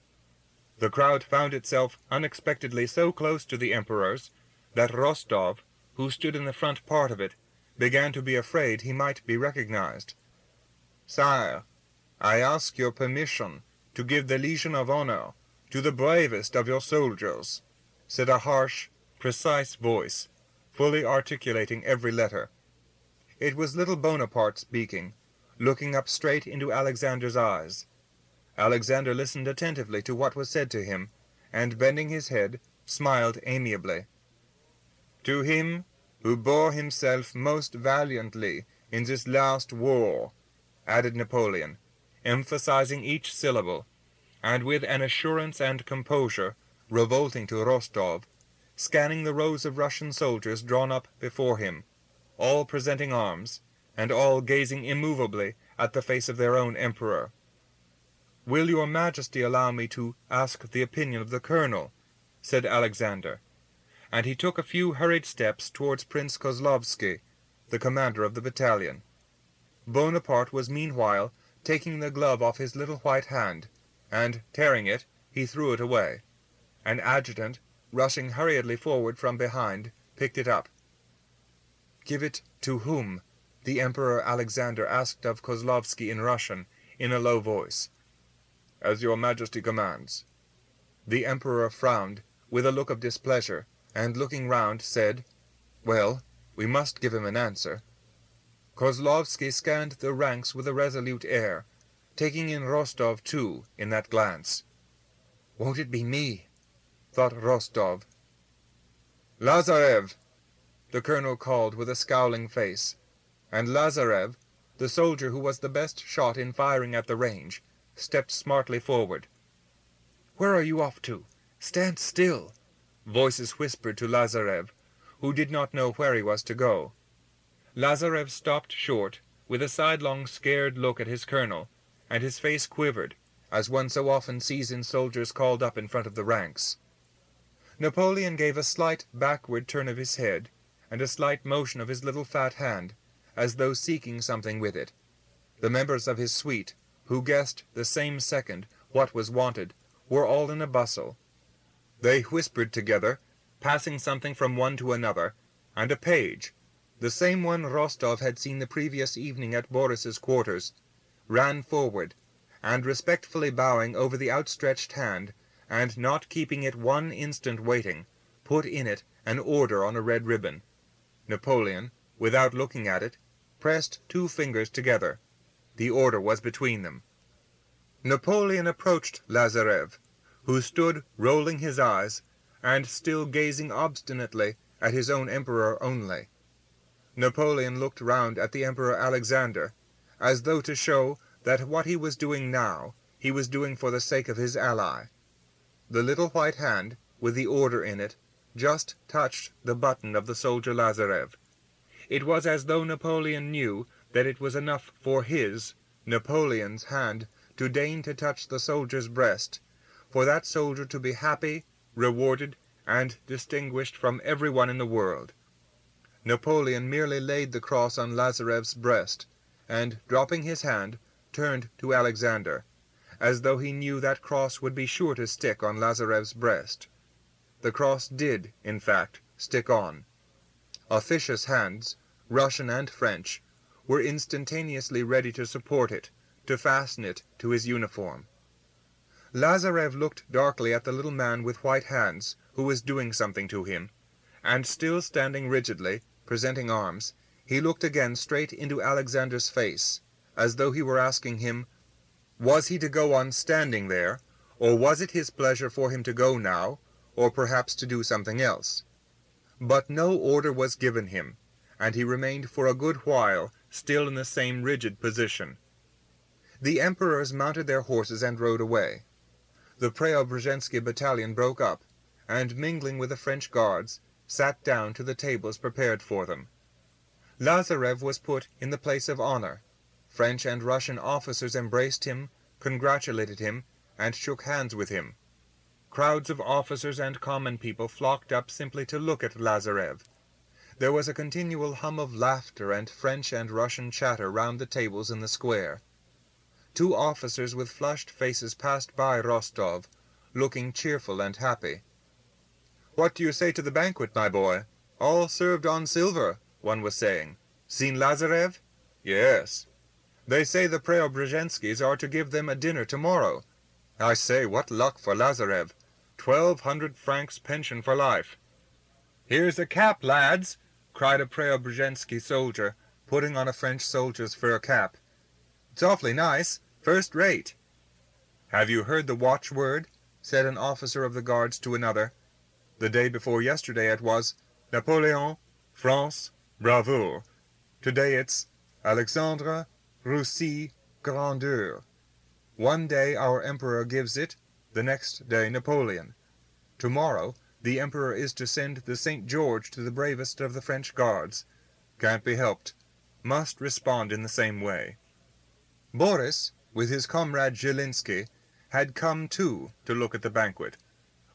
S1: The crowd found itself unexpectedly so close to the Emperor's that Rostov, who stood in the front part of it, began to be afraid he might be recognized. "Sire, I ask your permission to give the Legion of Honor to the bravest of your soldiers," said a harsh, precise voice, fully articulating every letter. It was little Bonaparte speaking, looking up straight into Alexander's eyes. Alexander listened attentively to what was said to him, and bending his head, smiled amiably. "To him who bore himself most valiantly in this last war," added Napoleon, emphasizing each syllable, and with an assurance and composure revolting to Rostov, scanning the rows of Russian soldiers drawn up before him, all presenting arms, and all gazing immovably at the face of their own emperor. "Will your Majesty allow me to ask the opinion of the colonel?" said Alexander, and he took a few hurried steps towards Prince Kozlovsky, the commander of the battalion. Bonaparte was meanwhile taking the glove off his little white hand, and, tearing it, he threw it away. An adjutant, rushing hurriedly forward from behind, picked it up. "Give it to whom?" the Emperor Alexander asked of Kozlovsky in Russian, in a low voice. "As your Majesty commands." The Emperor frowned, with a look of displeasure, and looking round, said, "Well, we must give him an answer." Kozlovsky scanned the ranks with a resolute air, taking in Rostov too in that glance. "Won't it be me?" thought Rostov. "Lazarev!" the colonel called with a scowling face, and Lazarev, the soldier who was the best shot in firing at the range, stepped smartly forward. "Where are you off to? Stand still!" voices whispered to Lazarev, who did not know where he was to go. Lazarev stopped short, with a sidelong scared look at his colonel, and his face quivered, as one so often sees in soldiers called up in front of the ranks. Napoleon gave a slight backward turn of his head, and a slight motion of his little fat hand, as though seeking something with it. The members of his suite, who guessed the same second what was wanted, were all in a bustle. They whispered together, passing something from one to another, and a page, the same one Rostov had seen the previous evening at Boris's quarters, ran forward, and respectfully bowing over the outstretched hand, and not keeping it one instant waiting, put in it an order on a red ribbon. Napoleon, without looking at it, pressed 2 fingers together. The order was between them. Napoleon approached Lazarev, who stood rolling his eyes, and still gazing obstinately at his own emperor only. Napoleon looked round at the Emperor Alexander, as though to show that what he was doing now he was doing for the sake of his ally. The little white hand, with the order in it, just touched the button of the soldier Lazarev. It was as though Napoleon knew that it was enough for his, Napoleon's, hand to deign to touch the soldier's breast, for that soldier to be happy, rewarded, and distinguished from everyone in the world. Napoleon merely laid the cross on Lazarev's breast, and, dropping his hand, turned to Alexander, as though he knew that cross would be sure to stick on Lazarev's breast. The cross did, in fact, stick on. Officious hands, Russian and French, were instantaneously ready to support it, to fasten it to his uniform. Lazarev looked darkly at the little man with white hands, who was doing something to him, and still standing rigidly, presenting arms, he looked again straight into Alexander's face, as though he were asking him, was he to go on standing there, or was it his pleasure for him to go now, or perhaps to do something else? But no order was given him, and he remained for a good while still in the same rigid position. The emperors mounted their horses and rode away. The Preobrazhensky battalion broke up, and mingling with the French guards, sat down to the tables prepared for them. Lazarev was put in the place of honor. French and Russian officers embraced him, congratulated him, and shook hands with him. Crowds of officers and common people flocked up simply to look at Lazarev. There was a continual hum of laughter and French and Russian chatter round the tables in the square. 2 officers with flushed faces passed by Rostov, looking cheerful and happy. "What do you say to the banquet, my boy? All served on silver," one was saying. "Seen Lazarev?" "Yes." "They say the Preobrazhenskys are to give them a dinner tomorrow. I say, what luck for Lazarev. 1,200 francs pension for life." "Here's a cap, lads," cried a Preobrazhensky soldier, putting on a French soldier's fur cap. "It's awfully nice, first rate." "Have you heard the watchword?" said an officer of the guards to another. "The day before yesterday it was, Napoleon, France, bravoure. Today it's, Alexandre, Russie, grandeur. One day our emperor gives it, the next day Napoleon. Tomorrow the emperor is to send the St. George to the bravest of the French guards. Can't be helped. Must respond in the same way." Boris, with his comrade Zhilinsky, had come too to look at the banquet.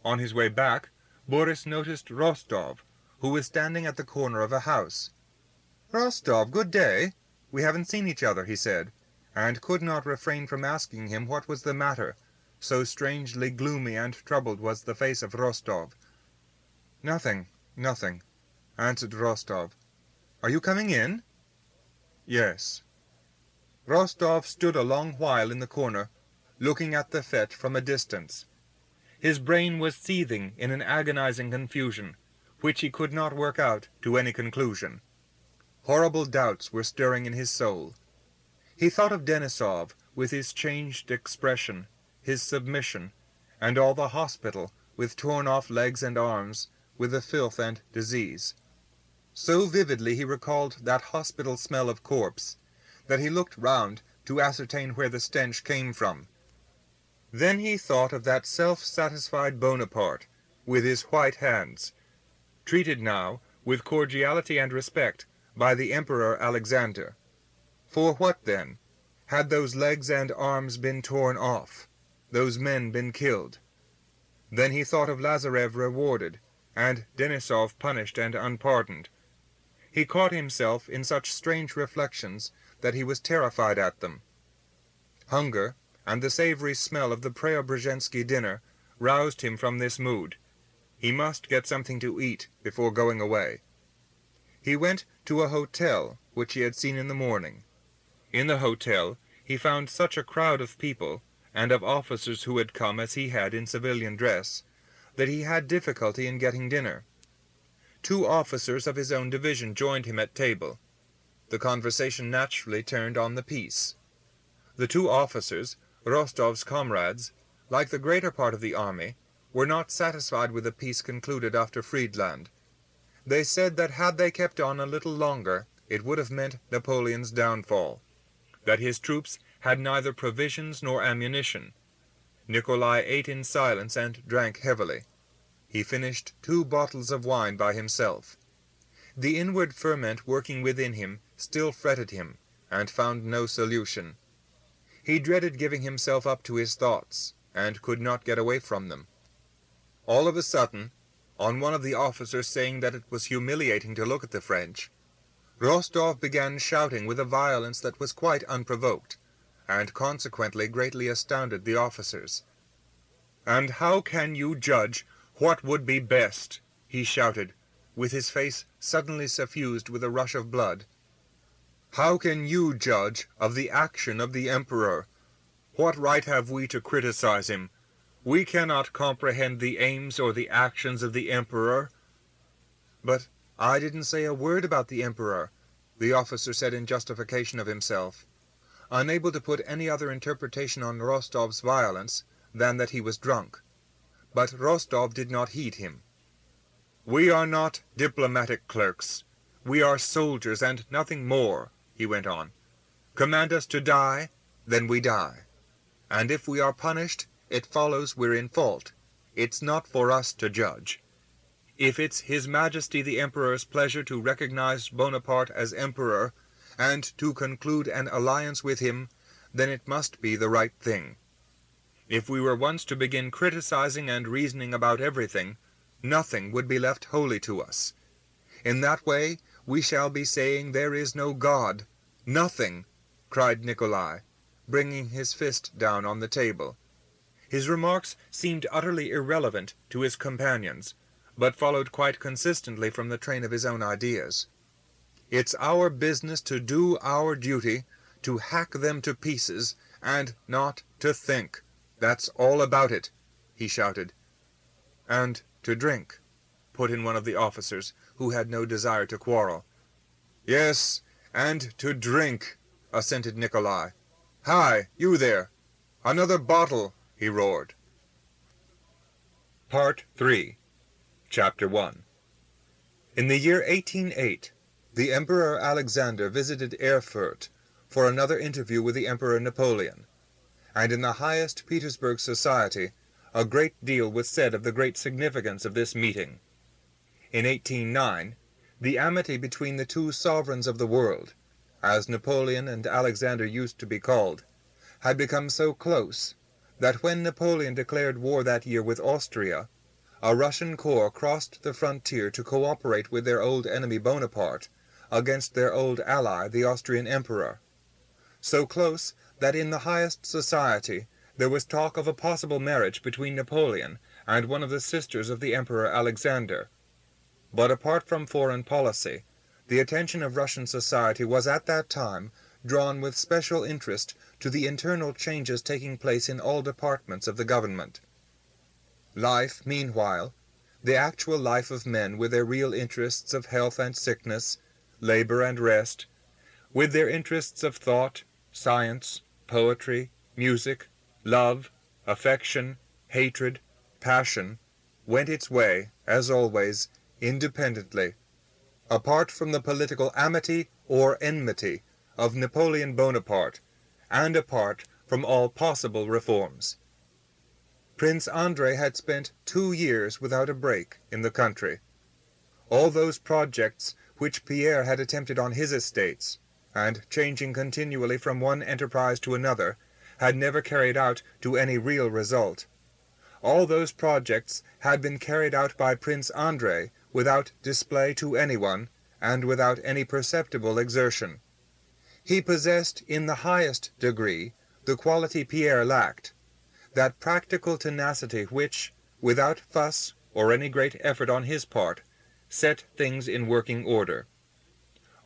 S1: On his way back, Boris noticed Rostov, who was standing at the corner of a house. "Rostov, good day. We haven't seen each other," he said, and could not refrain from asking him what was the matter, so strangely gloomy and troubled was the face of Rostov. "Nothing, nothing. answered Rostov. "Are you coming in?" "Yes." Rostov stood a long while in the corner, looking at the fete from a distance. His brain was seething in an agonizing confusion, which he could not work out to any conclusion. Horrible doubts were stirring in his soul. He thought of Denisov, with his changed expression, his submission, and all the hospital, with torn-off legs and arms, with the filth and disease. So vividly he recalled that hospital smell of corpse, that he looked round to ascertain where the stench came from. Then he thought of that self-satisfied Bonaparte, with his white hands, treated now with cordiality and respect by the Emperor Alexander. For what, then, had those legs and arms been torn off, those men been killed? Then he thought of Lazarev rewarded, and Denisov punished and unpardoned. He caught himself in such strange reflections that he was terrified at them. Hunger, and the savory smell of the Preobrazhensky dinner, roused him from this mood. He must get something to eat before going away. He went to a hotel which he had seen in the morning. In the hotel he found such a crowd of people, and of officers who had come as he had in civilian dress, that he had difficulty in getting dinner. 2 officers of his own division joined him at table. The conversation naturally turned on the peace. The 2 officers, Rostov's comrades, like the greater part of the army, were not satisfied with the peace concluded after Friedland. They said that had they kept on a little longer, it would have meant Napoleon's downfall, that his troops had neither provisions nor ammunition. Nikolai ate in silence and drank heavily. He finished 2 bottles of wine by himself. The inward ferment working within him still fretted him, and found no solution. He dreaded giving himself up to his thoughts, and could not get away from them. All of a sudden, on one of the officers saying that it was humiliating to look at the French, Rostov began shouting with a violence that was quite unprovoked, and consequently greatly astounded the officers. "And how can you judge what would be best?" he shouted, with his face suddenly suffused with a rush of blood. "How can you judge of the action of the Emperor? What right have we to criticize him? We cannot comprehend the aims or the actions of the Emperor." "But I didn't say a word about the Emperor," the officer said in justification of himself, unable to put any other interpretation on Rostov's violence than that he was drunk. But Rostov did not heed him. "We are not diplomatic clerks. We are soldiers and nothing more," he went on. "Command us to die, then we die. And if we are punished, it follows we're in fault. It's not for us to judge. If it's His Majesty the Emperor's pleasure to recognize Bonaparte as Emperor, and to conclude an alliance with him, then it must be the right thing. If we were once to begin criticizing and reasoning about everything, nothing would be left wholly to us. In that way we shall be saying there is no God. Nothing," cried Nikolai, bringing his fist down on the table. His remarks seemed utterly irrelevant to his companions, but followed quite consistently from the train of his own ideas. "It's our business to do our duty, to hack them to pieces, and not to think. That's all about it," he shouted. "And to drink," put in one of the officers, who had no desire to quarrel. "Yes, and to drink," assented Nikolai. "Hi, you there! Another bottle!" he roared. Part 3. Chapter 1. In the year 1808, the Emperor Alexander visited Erfurt for another interview with the Emperor Napoleon, and in the highest Petersburg society a great deal was said of the great significance of this meeting. In 1809, the amity between the 2 sovereigns of the world, as Napoleon and Alexander used to be called, had become so close that when Napoleon declared war that year with Austria, a Russian corps crossed the frontier to cooperate with their old enemy Bonaparte against their old ally, the Austrian Emperor. So close that in the highest society there was talk of a possible marriage between Napoleon and one of the sisters of the Emperor Alexander. But apart from foreign policy, the attention of Russian society was at that time drawn with special interest to the internal changes taking place in all departments of the government. Life, meanwhile, the actual life of men with their real interests of health and sickness, labor and rest, with their interests of thought, science, poetry, music, love, affection, hatred, passion, went its way, as always, independently, apart from the political amity or enmity of Napoleon Bonaparte, and apart from all possible reforms. Prince Andrei had spent 2 years without a break in the country. All those projects which Pierre had attempted on his estates, and changing continually from one enterprise to another, had never carried out to any real result. All those projects had been carried out by Prince Andrei without display to anyone, and without any perceptible exertion. He possessed in the highest degree the quality Pierre lacked, that practical tenacity which, without fuss or any great effort on his part, set things in working order.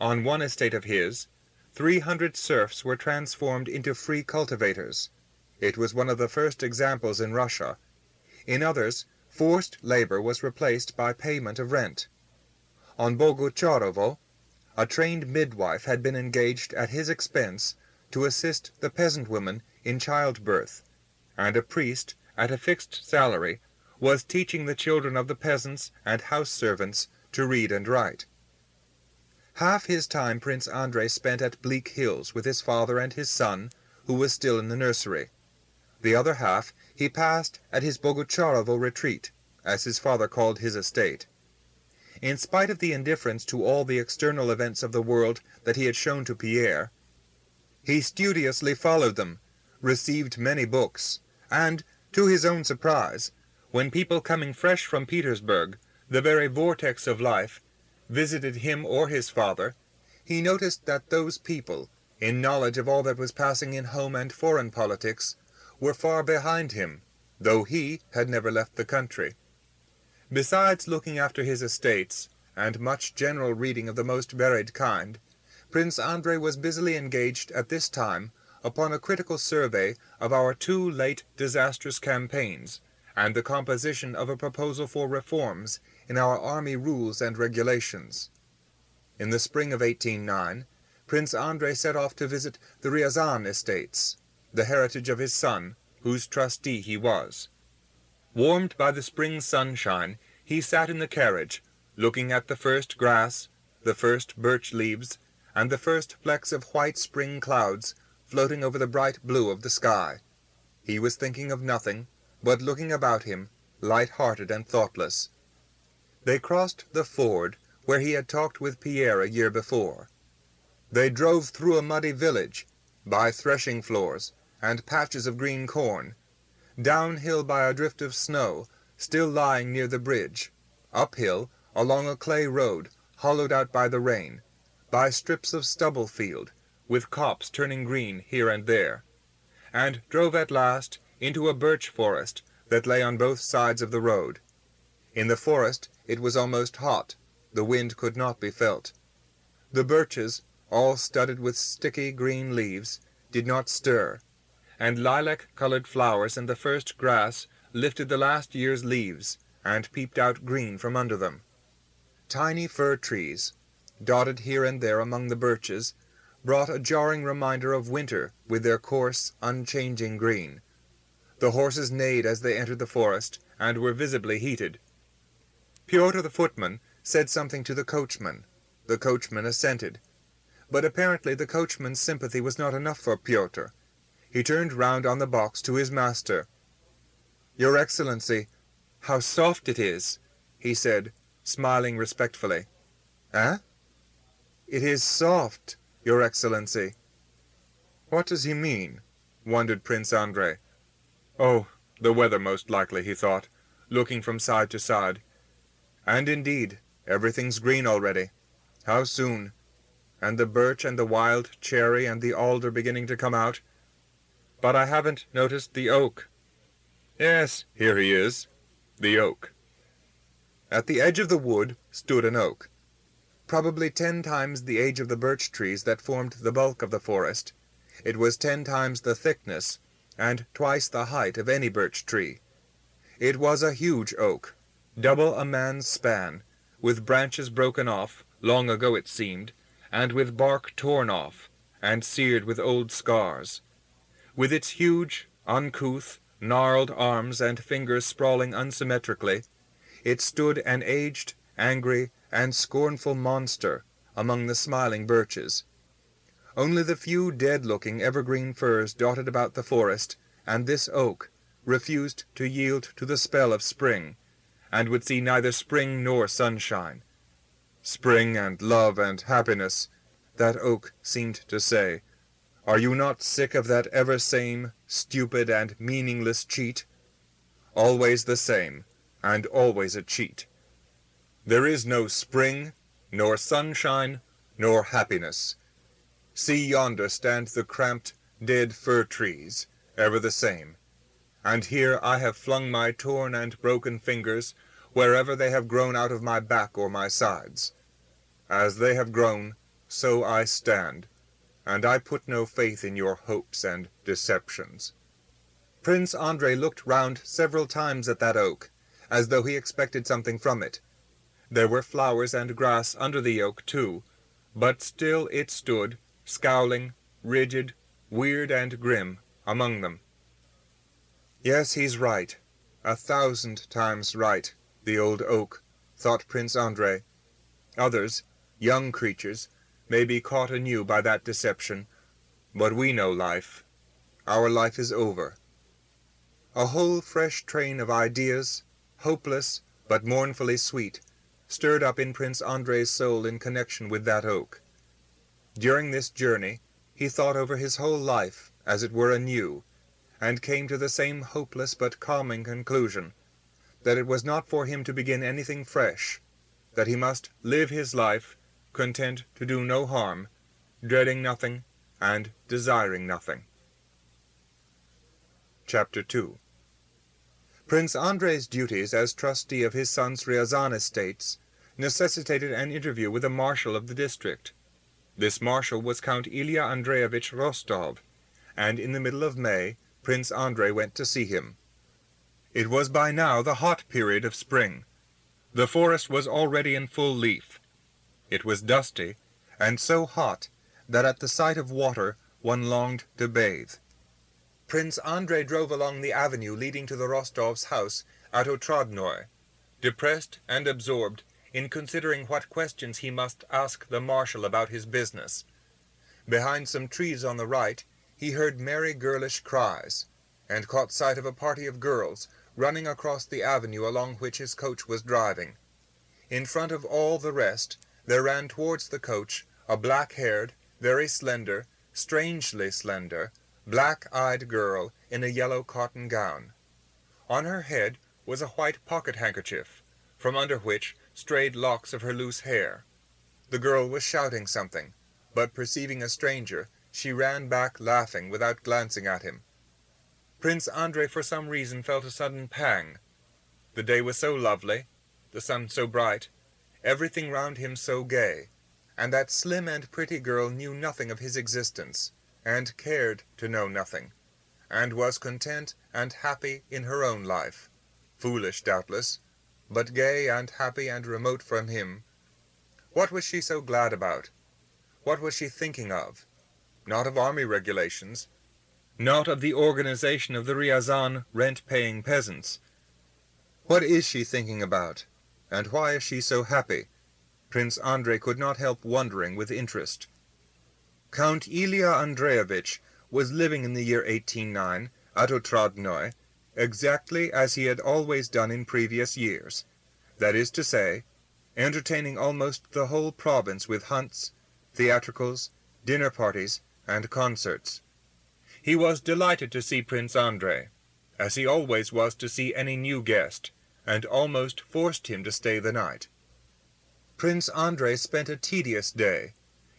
S1: On one estate of his, 300 serfs were transformed into free cultivators. It was one of the first examples in Russia. In others, forced labor was replaced by payment of rent. On Bogucharovo, a trained midwife had been engaged at his expense to assist the peasant women in childbirth, and a priest, at a fixed salary, was teaching the children of the peasants and house servants to read and write. Half his time Prince Andrei spent at Bleak Hills with his father and his son, who was still in the nursery. The other half he passed at his Bogucharovo retreat, as his father called his estate. In spite of the indifference to all the external events of the world that he had shown to Pierre, he studiously followed them, received many books, and, to his own surprise, when people coming fresh from Petersburg, the very vortex of life, visited him or his father, he noticed that those people, in knowledge of all that was passing in home and foreign politics, were far behind him, though he had never left the country. Besides looking after his estates, and much general reading of the most varied kind, Prince Andrei was busily engaged at this time upon a critical survey of our 2 late disastrous campaigns, and the composition of a proposal for reforms in our army rules and regulations. In the spring of 1809, Prince Andrei set off to visit the Ryazan estates, the heritage of his son, whose trustee he was. Warmed by the spring sunshine, he sat in the carriage, looking at the first grass, the first birch leaves, and the first flecks of white spring clouds floating over the bright blue of the sky. He was thinking of nothing, but looking about him, light-hearted and thoughtless. They crossed the ford where he had talked with Pierre a year before. They drove through a muddy village, by threshing floors and patches of green corn, downhill by a drift of snow still lying near the bridge, uphill along a clay road hollowed out by the rain, by strips of stubble field, with copse turning green here and there, and drove at last into a birch forest that lay on both sides of the road. In the forest it was almost hot, the wind could not be felt. The birches, all studded with sticky green leaves, did not stir, and lilac-colored flowers in the first grass lifted the last year's leaves and peeped out green from under them. Tiny fir trees, dotted here and there among the birches, brought a jarring reminder of winter with their coarse, unchanging green. The horses neighed as they entered the forest, and were visibly heated. Pyotr the footman said something to the coachman. The coachman assented. But apparently the coachman's sympathy was not enough for Pyotr. He turned round on the box to his master. "Your Excellency, how soft it is," he said, smiling respectfully. "Eh?" "It is soft, Your Excellency." What does he mean? Wondered Prince Andrei. Oh, the weather most likely, he thought, looking from side to side. And indeed, everything's green already. How soon? And the birch and the wild cherry and the alder beginning to come out. But I haven't noticed the oak. Yes, here he is, the oak. At the edge of the wood stood an oak, probably 10 times the age of the birch trees that formed the bulk of the forest. It was 10 times the thickness and twice the height of any birch tree. It was a huge oak, double a man's span, with branches broken off, long ago it seemed, and with bark torn off, and seared with old scars. With its huge, uncouth, gnarled arms and fingers sprawling unsymmetrically, it stood an aged, angry, and scornful monster among the smiling birches. Only the few dead-looking evergreen firs dotted about the forest, and this oak, refused to yield to the spell of spring, and would see neither spring nor sunshine. Spring and love and happiness, that oak seemed to say. Are you not sick of that ever same, stupid and meaningless cheat? Always the same, and always a cheat. There is no spring, nor sunshine, nor happiness. See yonder stand the cramped, dead fir trees, ever the same. And here I have flung my torn and broken fingers wherever they have grown out of my back or my sides. As they have grown, so I stand, and I put no faith in your hopes and deceptions. Prince Andrei looked round several times at that oak, as though he expected something from it. There were flowers and grass under the oak, too, but still it stood, scowling, rigid, weird and grim, among them. Yes, he's right, 1,000 times right, the old oak, thought Prince Andrei. Others, young creatures, may be caught anew by that deception, but we know life. Our life is over. A whole fresh train of ideas, hopeless but mournfully sweet, stirred up in Prince Andrei's soul in connection with that oak. During this journey he thought over his whole life as it were anew, and came to the same hopeless but calming conclusion, that it was not for him to begin anything fresh, that he must live his life, content to do no harm, dreading nothing, and desiring nothing. Chapter 2. Prince Andrei's duties as trustee of his son's Ryazan estates necessitated an interview with a marshal of the district. This marshal was Count Ilya Andreevich Rostov, and in the middle of May Prince Andrei went to see him. It was by now the hot period of spring. The forest was already in full leaf. It was dusty, and so hot that at the sight of water one longed to bathe. Prince Andrei drove along the avenue leading to the Rostovs' house at Otradnoy, depressed and absorbed in considering what questions he must ask the marshal about his business. Behind some trees on the right he heard merry girlish cries, and caught sight of a party of girls running across the avenue along which his coach was driving. In front of all the rest there ran towards the coach a black-haired, very slender, strangely slender, black-eyed girl in a yellow cotton gown. On her head was a white pocket-handkerchief, from under which strayed locks of her loose hair. The girl was shouting something, but perceiving a stranger, she ran back laughing without glancing at him. Prince Andrei for some reason felt a sudden pang. The day was so lovely, the sun so bright, everything round him so gay, and that slim and pretty girl knew nothing of his existence, and cared to know nothing, and was content and happy in her own life, foolish doubtless, but gay and happy and remote from him. What was she so glad about? What was she thinking of? Not of army regulations, not of the organization of the Ryazan rent-paying peasants. What is she thinking about, and why is she so happy? Prince Andrei could not help wondering with interest. Count Ilya Andreevich was living in the year 1809 at Otradnoy, exactly as he had always done in previous years, that is to say, entertaining almost the whole province with hunts, theatricals, dinner parties, and concerts. He was delighted to see Prince Andrei, as he always was to see any new guest, and almost forced him to stay the night. Prince Andrei spent a tedious day,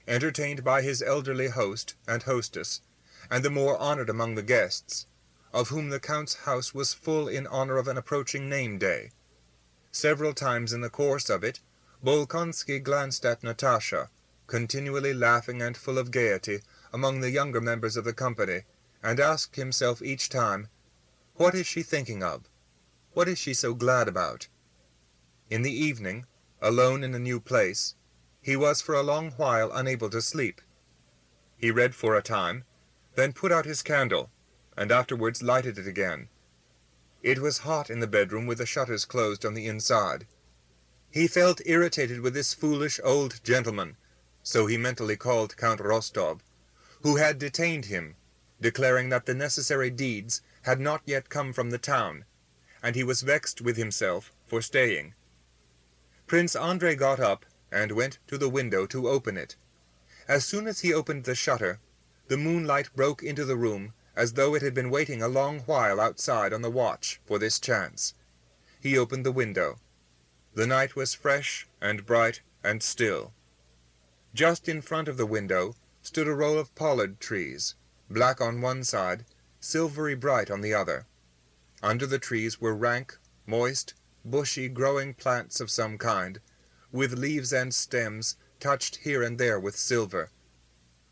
S1: entertained by his elderly host and hostess, and the more honored among the guests, of whom the Count's house was full in honor of an approaching name-day. Several times in the course of it, Bolkonsky glanced at Natasha, continually laughing and full of gaiety among the younger members of the company, and asked himself each time, "What is she thinking of? What is she so glad about?" In the evening, alone in a new place, he was for a long while unable to sleep. He read for a time, then put out his candle, and afterwards lighted it again. It was hot in the bedroom with the shutters closed on the inside. He felt irritated with this foolish old gentleman, so he mentally called Count Rostov, who had detained him, declaring that the necessary deeds had not yet come from the town, and he was vexed with himself for staying. Prince Andrei got up and went to the window to open it. As soon as he opened the shutter, the moonlight broke into the room as though it had been waiting a long while outside on the watch for this chance. He opened the window. The night was fresh and bright and still. Just in front of the window stood a row of pollard trees, black on one side, silvery bright on the other. Under the trees were rank, moist, bushy, growing plants of some kind, with leaves and stems touched here and there with silver.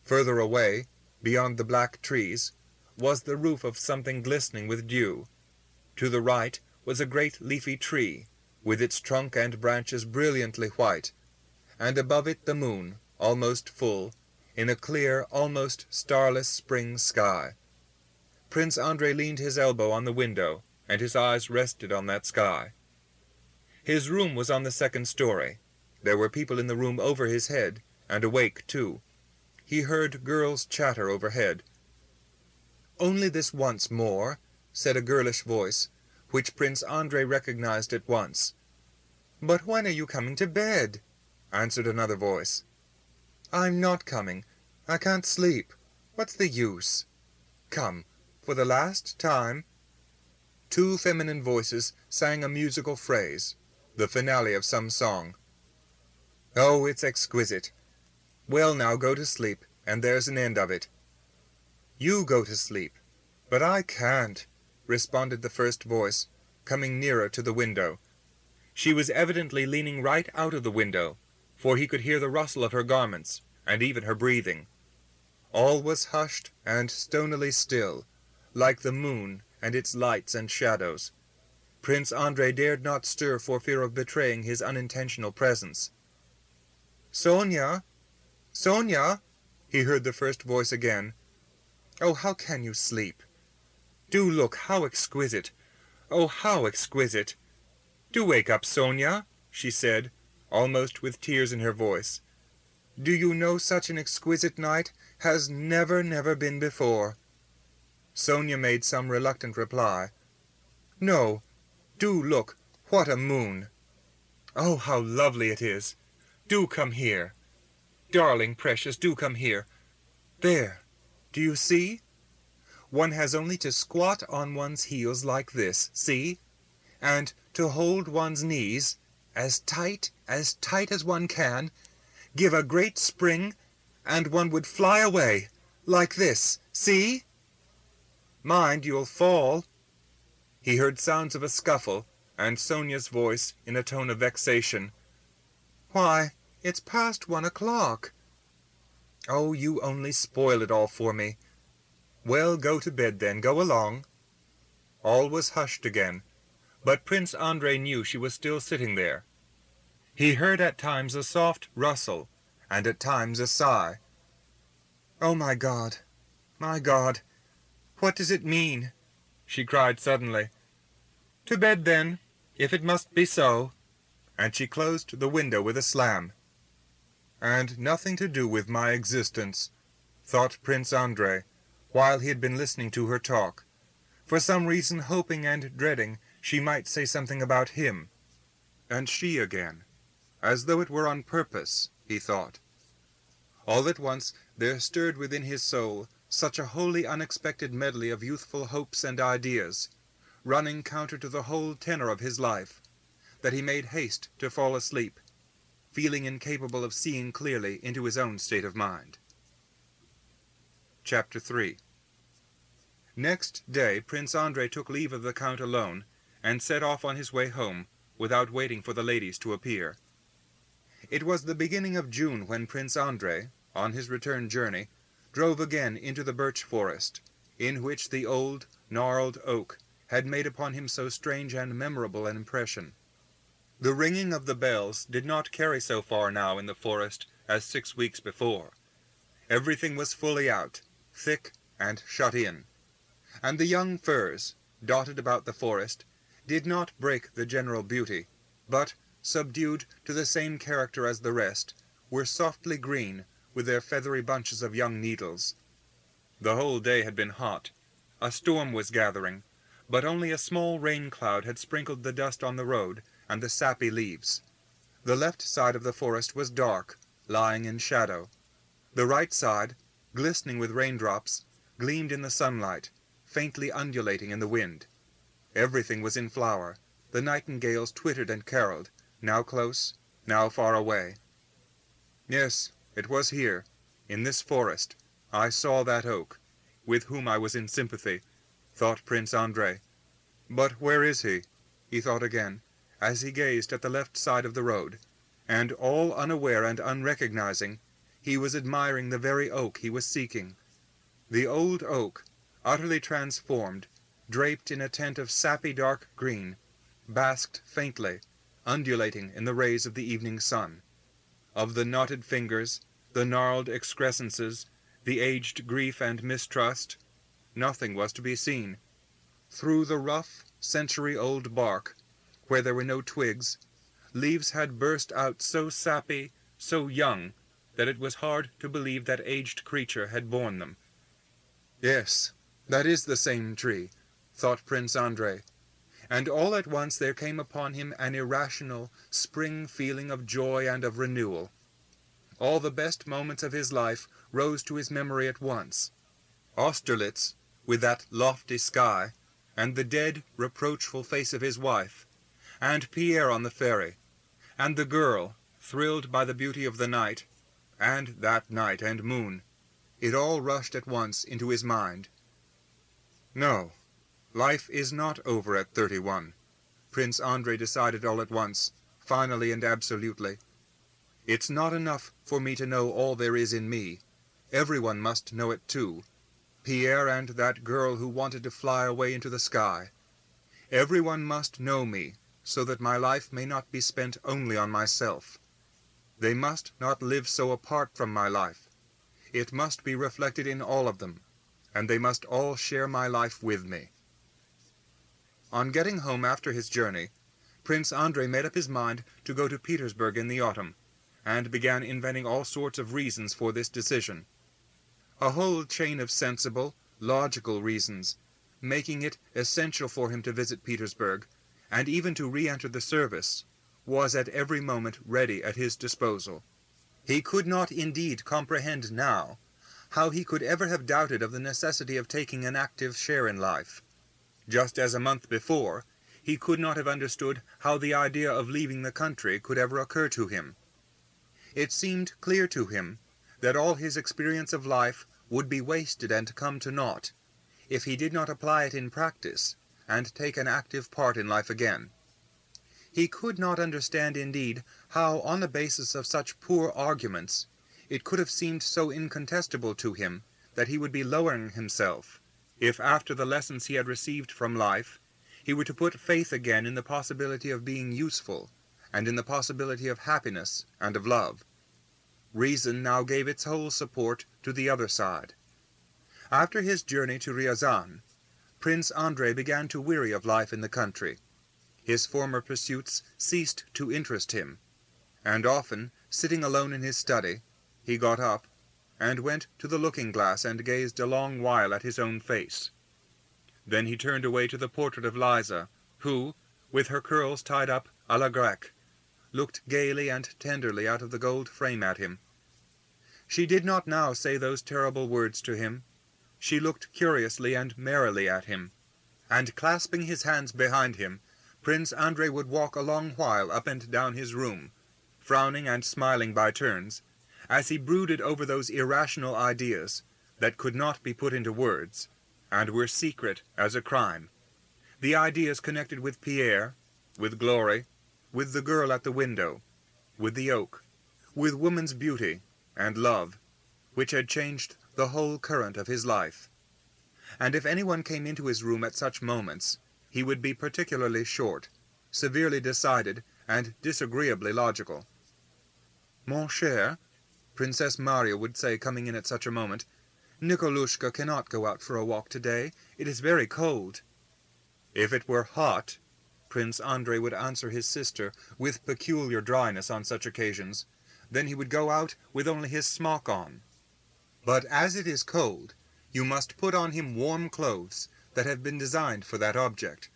S1: Further away, beyond the black trees, was the roof of something glistening with dew. To the right was a great leafy tree, with its trunk and branches brilliantly white, and above it the moon, almost full, in a clear, almost starless spring sky. Prince Andrei leaned his elbow on the window, and his eyes rested on that sky. His room was on the second story. There were people in the room over his head, and awake too. He heard girls chatter overhead. "Only this once more," said a girlish voice, which Prince Andrei recognized at once. "But when are you coming to bed?" answered another voice. "I'm not coming. I can't sleep. What's the use?" "Come, for the last time." Two feminine voices sang a musical phrase, the finale of some song. "Oh, it's exquisite. Well, now go to sleep, and there's an end of it." "You go to sleep, but I can't," responded the first voice, coming nearer to the window. She was evidently leaning right out of the window, for he could hear the rustle of her garments, and even her breathing. All was hushed and stonily still, like the moon and its lights and shadows. Prince Andrei dared not stir for fear of betraying his unintentional presence. "Sonia! Sonia!" he heard the first voice again. "Oh, how can you sleep? Do look, how exquisite! Oh, how exquisite! Do wake up, Sonia," she said, almost with tears in her voice. "Do you know such an exquisite night has never been before?" Sonia made some reluctant reply. "No, do look, what a moon! Oh, how lovely it is! Do come here. Darling, precious, do come here. There, do you see? One has only to squat on one's heels like this, see? And to hold one's knees, as tight as one can, give a great spring, and one would fly away, like this, see? Mind, you'll fall." He heard sounds of a scuffle, and Sonia's voice in a tone of vexation. "Why, it's past 1 o'clock." "Oh, you only spoil it all for me. Well, go to bed then, go along." All was hushed again, but Prince Andrei knew she was still sitting there. He heard at times a soft rustle, and at times a sigh. "Oh, my God, what does it mean?" she cried suddenly. "To bed then, if it must be so," and she closed the window with a slam. "And nothing to do with my existence," thought Prince Andrei, while he had been listening to her talk, for some reason hoping and dreading she might say something about him. And she again, as though it were on purpose, he thought. All at once there stirred within his soul such a wholly unexpected medley of youthful hopes and ideas, running counter to the whole tenor of his life, that he made haste to fall asleep, feeling incapable of seeing clearly into his own state of mind. Chapter 3. Next day Prince Andrei took leave of the Count alone, and set off on his way home, without waiting for the ladies to appear. It was the beginning of June when Prince Andrei, on his return journey, drove again into the birch forest, in which the old, gnarled oak had made upon him so strange and memorable an impression. The ringing of the bells did not carry so far now in the forest as 6 weeks before. Everything was fully out, thick and shut in, and the young firs, dotted about the forest, did not break the general beauty, but, subdued to the same character as the rest, were softly green with their feathery bunches of young needles. The whole day had been hot. A storm was gathering, but only a small rain cloud had sprinkled the dust on the road and the sappy leaves. The left side of the forest was dark, lying in shadow. The right side, glistening with raindrops, gleamed in the sunlight, faintly undulating in the wind. Everything was in flower. The nightingales twittered and caroled, now close, now far away. Yes, it was here, in this forest, I saw that oak, with whom I was in sympathy, thought Prince Andrei. But where is he? He thought again, as he gazed at the left side of the road, and all unaware and unrecognizing, he was admiring the very oak he was seeking. The old oak, utterly transformed, draped in a tent of sappy dark green, basked faintly, undulating in the rays of the evening sun. Of the knotted fingers, the gnarled excrescences, the aged grief and mistrust, nothing was to be seen. Through the rough, century-old bark, where there were no twigs, leaves had burst out so sappy, so young, that it was hard to believe that aged creature had borne them. Yes, that is the same tree, thought Prince Andrei, and all at once there came upon him an irrational, spring feeling of joy and of renewal. All the best moments of his life rose to his memory at once. Austerlitz, with that lofty sky, and the dead, reproachful face of his wife, and Pierre on the ferry, and the girl, thrilled by the beauty of the night, and that night and moon, it all rushed at once into his mind. No, life is not over at 31, Prince Andrei decided all at once, finally and absolutely. It's not enough for me to know all there is in me. Everyone must know it too. Pierre and that girl who wanted to fly away into the sky. Everyone must know me, so that my life may not be spent only on myself. They must not live so apart from my life. It must be reflected in all of them, and they must all share my life with me. On getting home after his journey, Prince Andrei made up his mind to go to Petersburg in the autumn, and began inventing all sorts of reasons for this decision. A whole chain of sensible, logical reasons, making it essential for him to visit Petersburg, and even to re-enter the service, was at every moment ready at his disposal. He could not indeed comprehend now how he could ever have doubted of the necessity of taking an active share in life. Just as a month before, he could not have understood how the idea of leaving the country could ever occur to him. It seemed clear to him that all his experience of life would be wasted and come to naught, if he did not apply it in practice, and take an active part in life again. He could not understand, indeed, how, on the basis of such poor arguments, it could have seemed so incontestable to him that he would be lowering himself, if after the lessons he had received from life, he were to put faith again in the possibility of being useful, and in the possibility of happiness and of love. Reason now gave its whole support to the other side. After his journey to Ryazan, Prince Andrei began to weary of life in the country. His former pursuits ceased to interest him, and often, sitting alone in his study, he got up, and went to the looking-glass and gazed a long while at his own face. Then he turned away to the portrait of Liza, who, with her curls tied up à la grecque, looked gaily and tenderly out of the gold frame at him. She did not now say those terrible words to him. She looked curiously and merrily at him, and clasping his hands behind him, Prince Andrei would walk a long while up and down his room, frowning and smiling by turns, as he brooded over those irrational ideas that could not be put into words, and were secret as a crime, the ideas connected with Pierre, with glory, with the girl at the window, with the oak, with woman's beauty and love, which had changed the whole current of his life. And if anyone came into his room at such moments, he would be particularly short, severely decided, and disagreeably logical. "Mon cher," Princess Maria would say, coming in at such a moment, "Nikolushka cannot go out for a walk today. It is very cold." If it were hot, Prince Andrei would answer his sister with peculiar dryness on such occasions, then he would go out with only his smock on. But as it is cold, you must put on him warm clothes that have been designed for that object.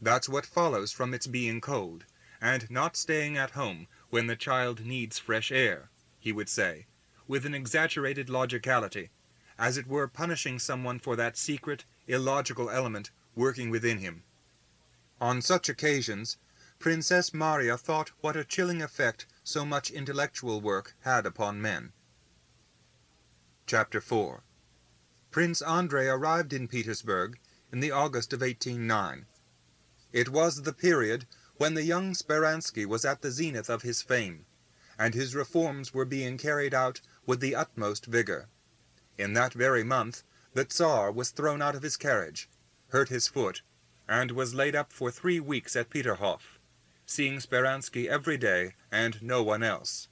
S1: That's what follows from its being cold, and not staying at home when the child needs fresh air, he would say, with an exaggerated logicality, as it were punishing someone for that secret, illogical element working within him. On such occasions, Princess Maria thought what a chilling effect so much intellectual work had upon men. Chapter 4. Prince Andrei arrived in Petersburg in the August of 1809. It was the period when the young Speransky was at the zenith of his fame, and his reforms were being carried out with the utmost vigor. In that very month, the Tsar was thrown out of his carriage, hurt his foot, and was laid up for 3 weeks at Peterhof, seeing Speransky every day and no one else.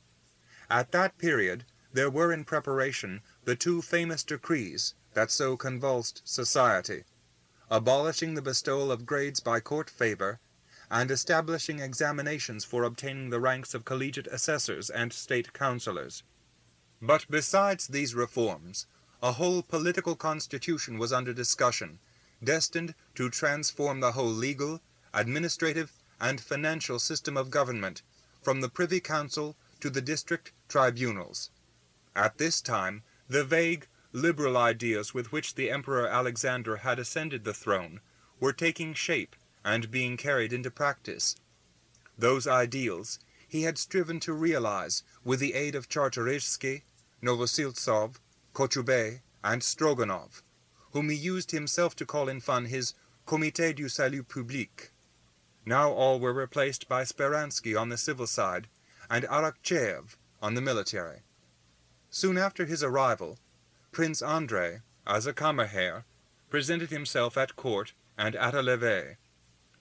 S1: At that period there were in preparation the 2 famous decrees that so convulsed society, abolishing the bestowal of grades by court favor, and establishing examinations for obtaining the ranks of collegiate assessors and state councillors. But besides these reforms, a whole political constitution was under discussion, destined to transform the whole legal, administrative, and financial system of government, from the Privy Council to the district tribunals. At this time, the vague, liberal ideas with which the Emperor Alexander had ascended the throne were taking shape and being carried into practice. Those ideals he had striven to realize with the aid of Czartoryski, Novosiltsov, Kochubey, and Stroganov, whom he used himself to call in fun his Comité du Salut Public. Now all were replaced by Speransky on the civil side and Arakcheev on the military. Soon after his arrival, Prince Andrei, as a Kammerherr, presented himself at court and at a levee.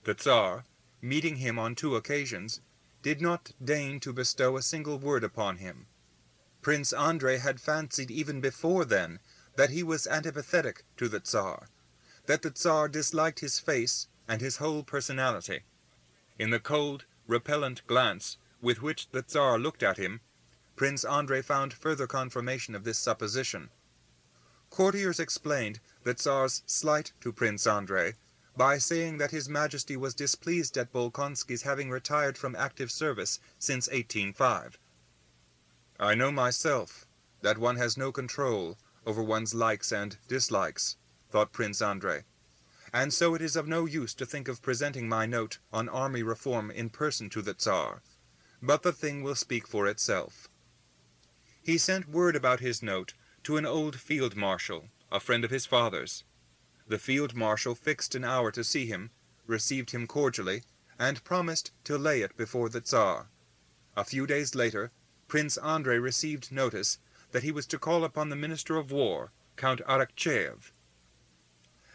S1: The Tsar, meeting him on 2 occasions, did not deign to bestow a single word upon him. Prince Andrei had fancied even before then that he was antipathetic to the Tsar, that the Tsar disliked his face and his whole personality. In the cold, repellent glance with which the Tsar looked at him, Prince Andrei found further confirmation of this supposition. Courtiers explained the Tsar's slight to Prince Andrei by saying that His Majesty was displeased at Bolkonsky's having retired from active service since 1805. "I know myself that one has no control over one's likes and dislikes," thought Prince Andrei, "and so it is of no use to think of presenting my note on army reform in person to the Tsar, but the thing will speak for itself." He sent word about his note to an old field marshal, a friend of his father's. The field marshal fixed an hour to see him, received him cordially, and promised to lay it before the Tsar. A few days later, Prince Andrei received notice that he was to call upon the Minister of War, Count Arakcheev.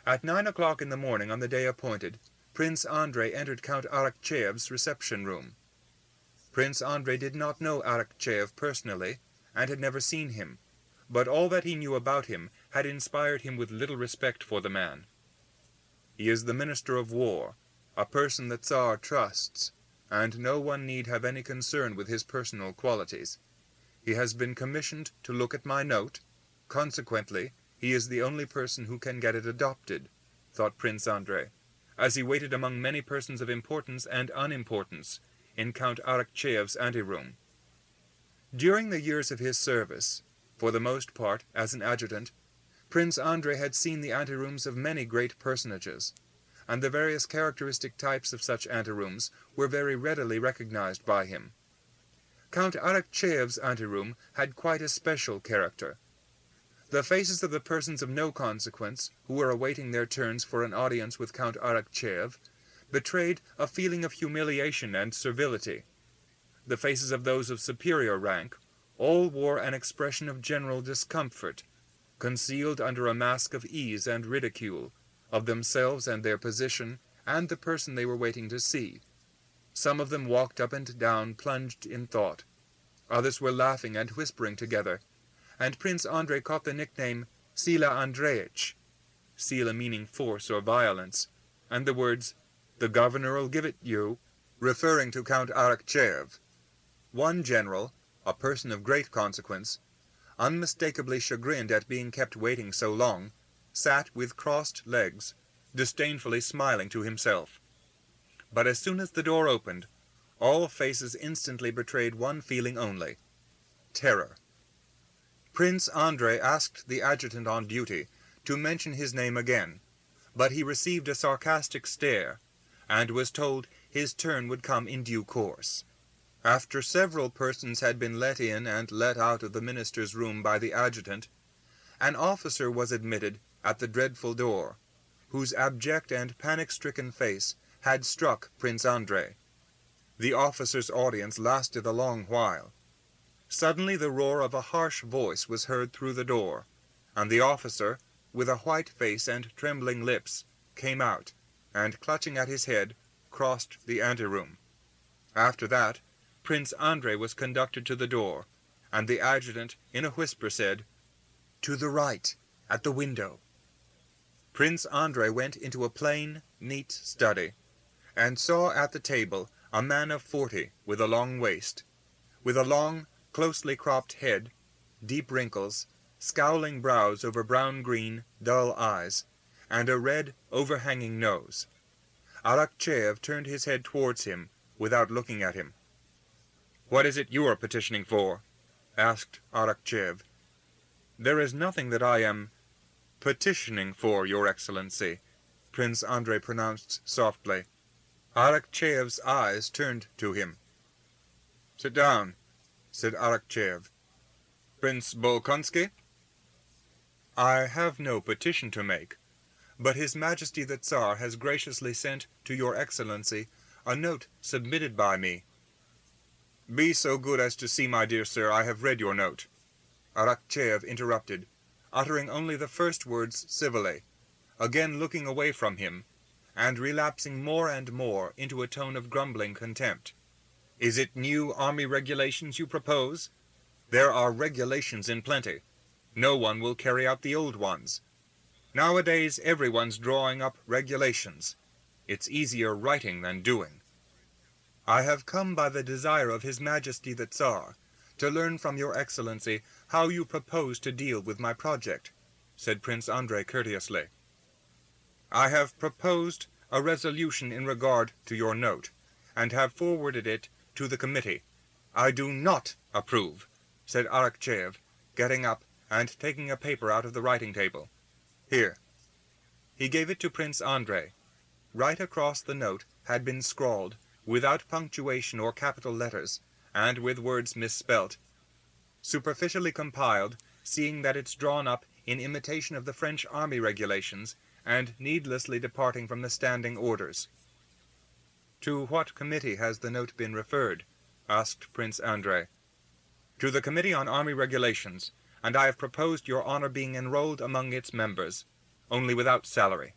S1: At 9 o'clock in the morning on the day appointed, Prince Andrei entered Count Arakcheev's reception room. Prince Andrei did not know Arakcheev personally, and had never seen him, but all that he knew about him had inspired him with little respect for the man. He is the Minister of War, a person the Tsar trusts, and no one need have any concern with his personal qualities. He has been commissioned to look at my note, consequently he is the only person who can get it adopted, thought Prince Andrei, as he waited among many persons of importance and unimportance in Count Arakcheev's anteroom. During the years of his service, for the most part as an adjutant, Prince Andrei had seen the anterooms of many great personages, and the various characteristic types of such anterooms were very readily recognized by him. Count Arakcheev's anteroom had quite a special character. The faces of the persons of no consequence, who were awaiting their turns for an audience with Count Arakcheev, betrayed a feeling of humiliation and servility. The faces of those of superior rank all wore an expression of general discomfort, concealed under a mask of ease and ridicule, of themselves and their position, and the person they were waiting to see. Some of them walked up and down, plunged in thought. Others were laughing and whispering together, and Prince Andrei caught the nickname Sila Andreich, Sila meaning force or violence, and the words, "The governor'll give it you," referring to Count Arakcheev. One general, a person of great consequence, unmistakably chagrined at being kept waiting so long, sat with crossed legs, disdainfully smiling to himself. But as soon as the door opened, all faces instantly betrayed one feeling only: terror. Prince Andrei asked the adjutant on duty to mention his name again, but he received a sarcastic stare, and was told his turn would come in due course. After several persons had been let in and let out of the minister's room by the adjutant, an officer was admitted at the dreadful door, whose abject and panic-stricken face had struck Prince Andrei. The officer's audience lasted a long while. Suddenly the roar of a harsh voice was heard through the door, and the officer, with a white face and trembling lips, came out, and, clutching at his head, crossed the anteroom. After that, Prince Andrei was conducted to the door, and the adjutant, in a whisper, said, "To the right, at the window." Prince Andrei went into a plain, neat study, and saw at the table a man of 40 with a long waist, with a long, closely cropped head, deep wrinkles, scowling brows over brown-green, dull eyes, and a red, overhanging nose. Arakcheev turned his head towards him without looking at him. "What is it you are petitioning for?" asked Arakcheev. "There is nothing that I am petitioning for, Your Excellency," Prince Andrei pronounced softly. Arakcheev's eyes turned to him. "Sit down," said Arakcheev. "Prince Bolkonsky?" "I have no petition to make, but His Majesty the Tsar has graciously sent to Your Excellency a note submitted by me." "Be so good as to see, my dear sir. I have read your note," Arakcheev interrupted, uttering only the first words civilly, again looking away from him, and relapsing more and more into a tone of grumbling contempt. "Is it new army regulations you propose? There are regulations in plenty. No one will carry out the old ones. Nowadays everyone's drawing up regulations. It's easier writing than doing." "I have come by the desire of His Majesty the Tsar to learn from Your Excellency how you propose to deal with my project," said Prince Andrei courteously. "I have proposed a resolution in regard to your note, and have forwarded it to the committee." "I do not approve," said Arakcheev, getting up and taking a paper out of the writing table. "Here." He gave it to Prince Andrei. Right across the note had been scrawled, without punctuation or capital letters, and with words misspelt, "Superficially compiled, seeing that it's drawn up in imitation of the French army regulations, and needlessly departing from the standing orders." "To what committee has the note been referred?" asked Prince Andrei. "To the Committee on Army Regulations, and I have proposed your honor being enrolled among its members, only without salary."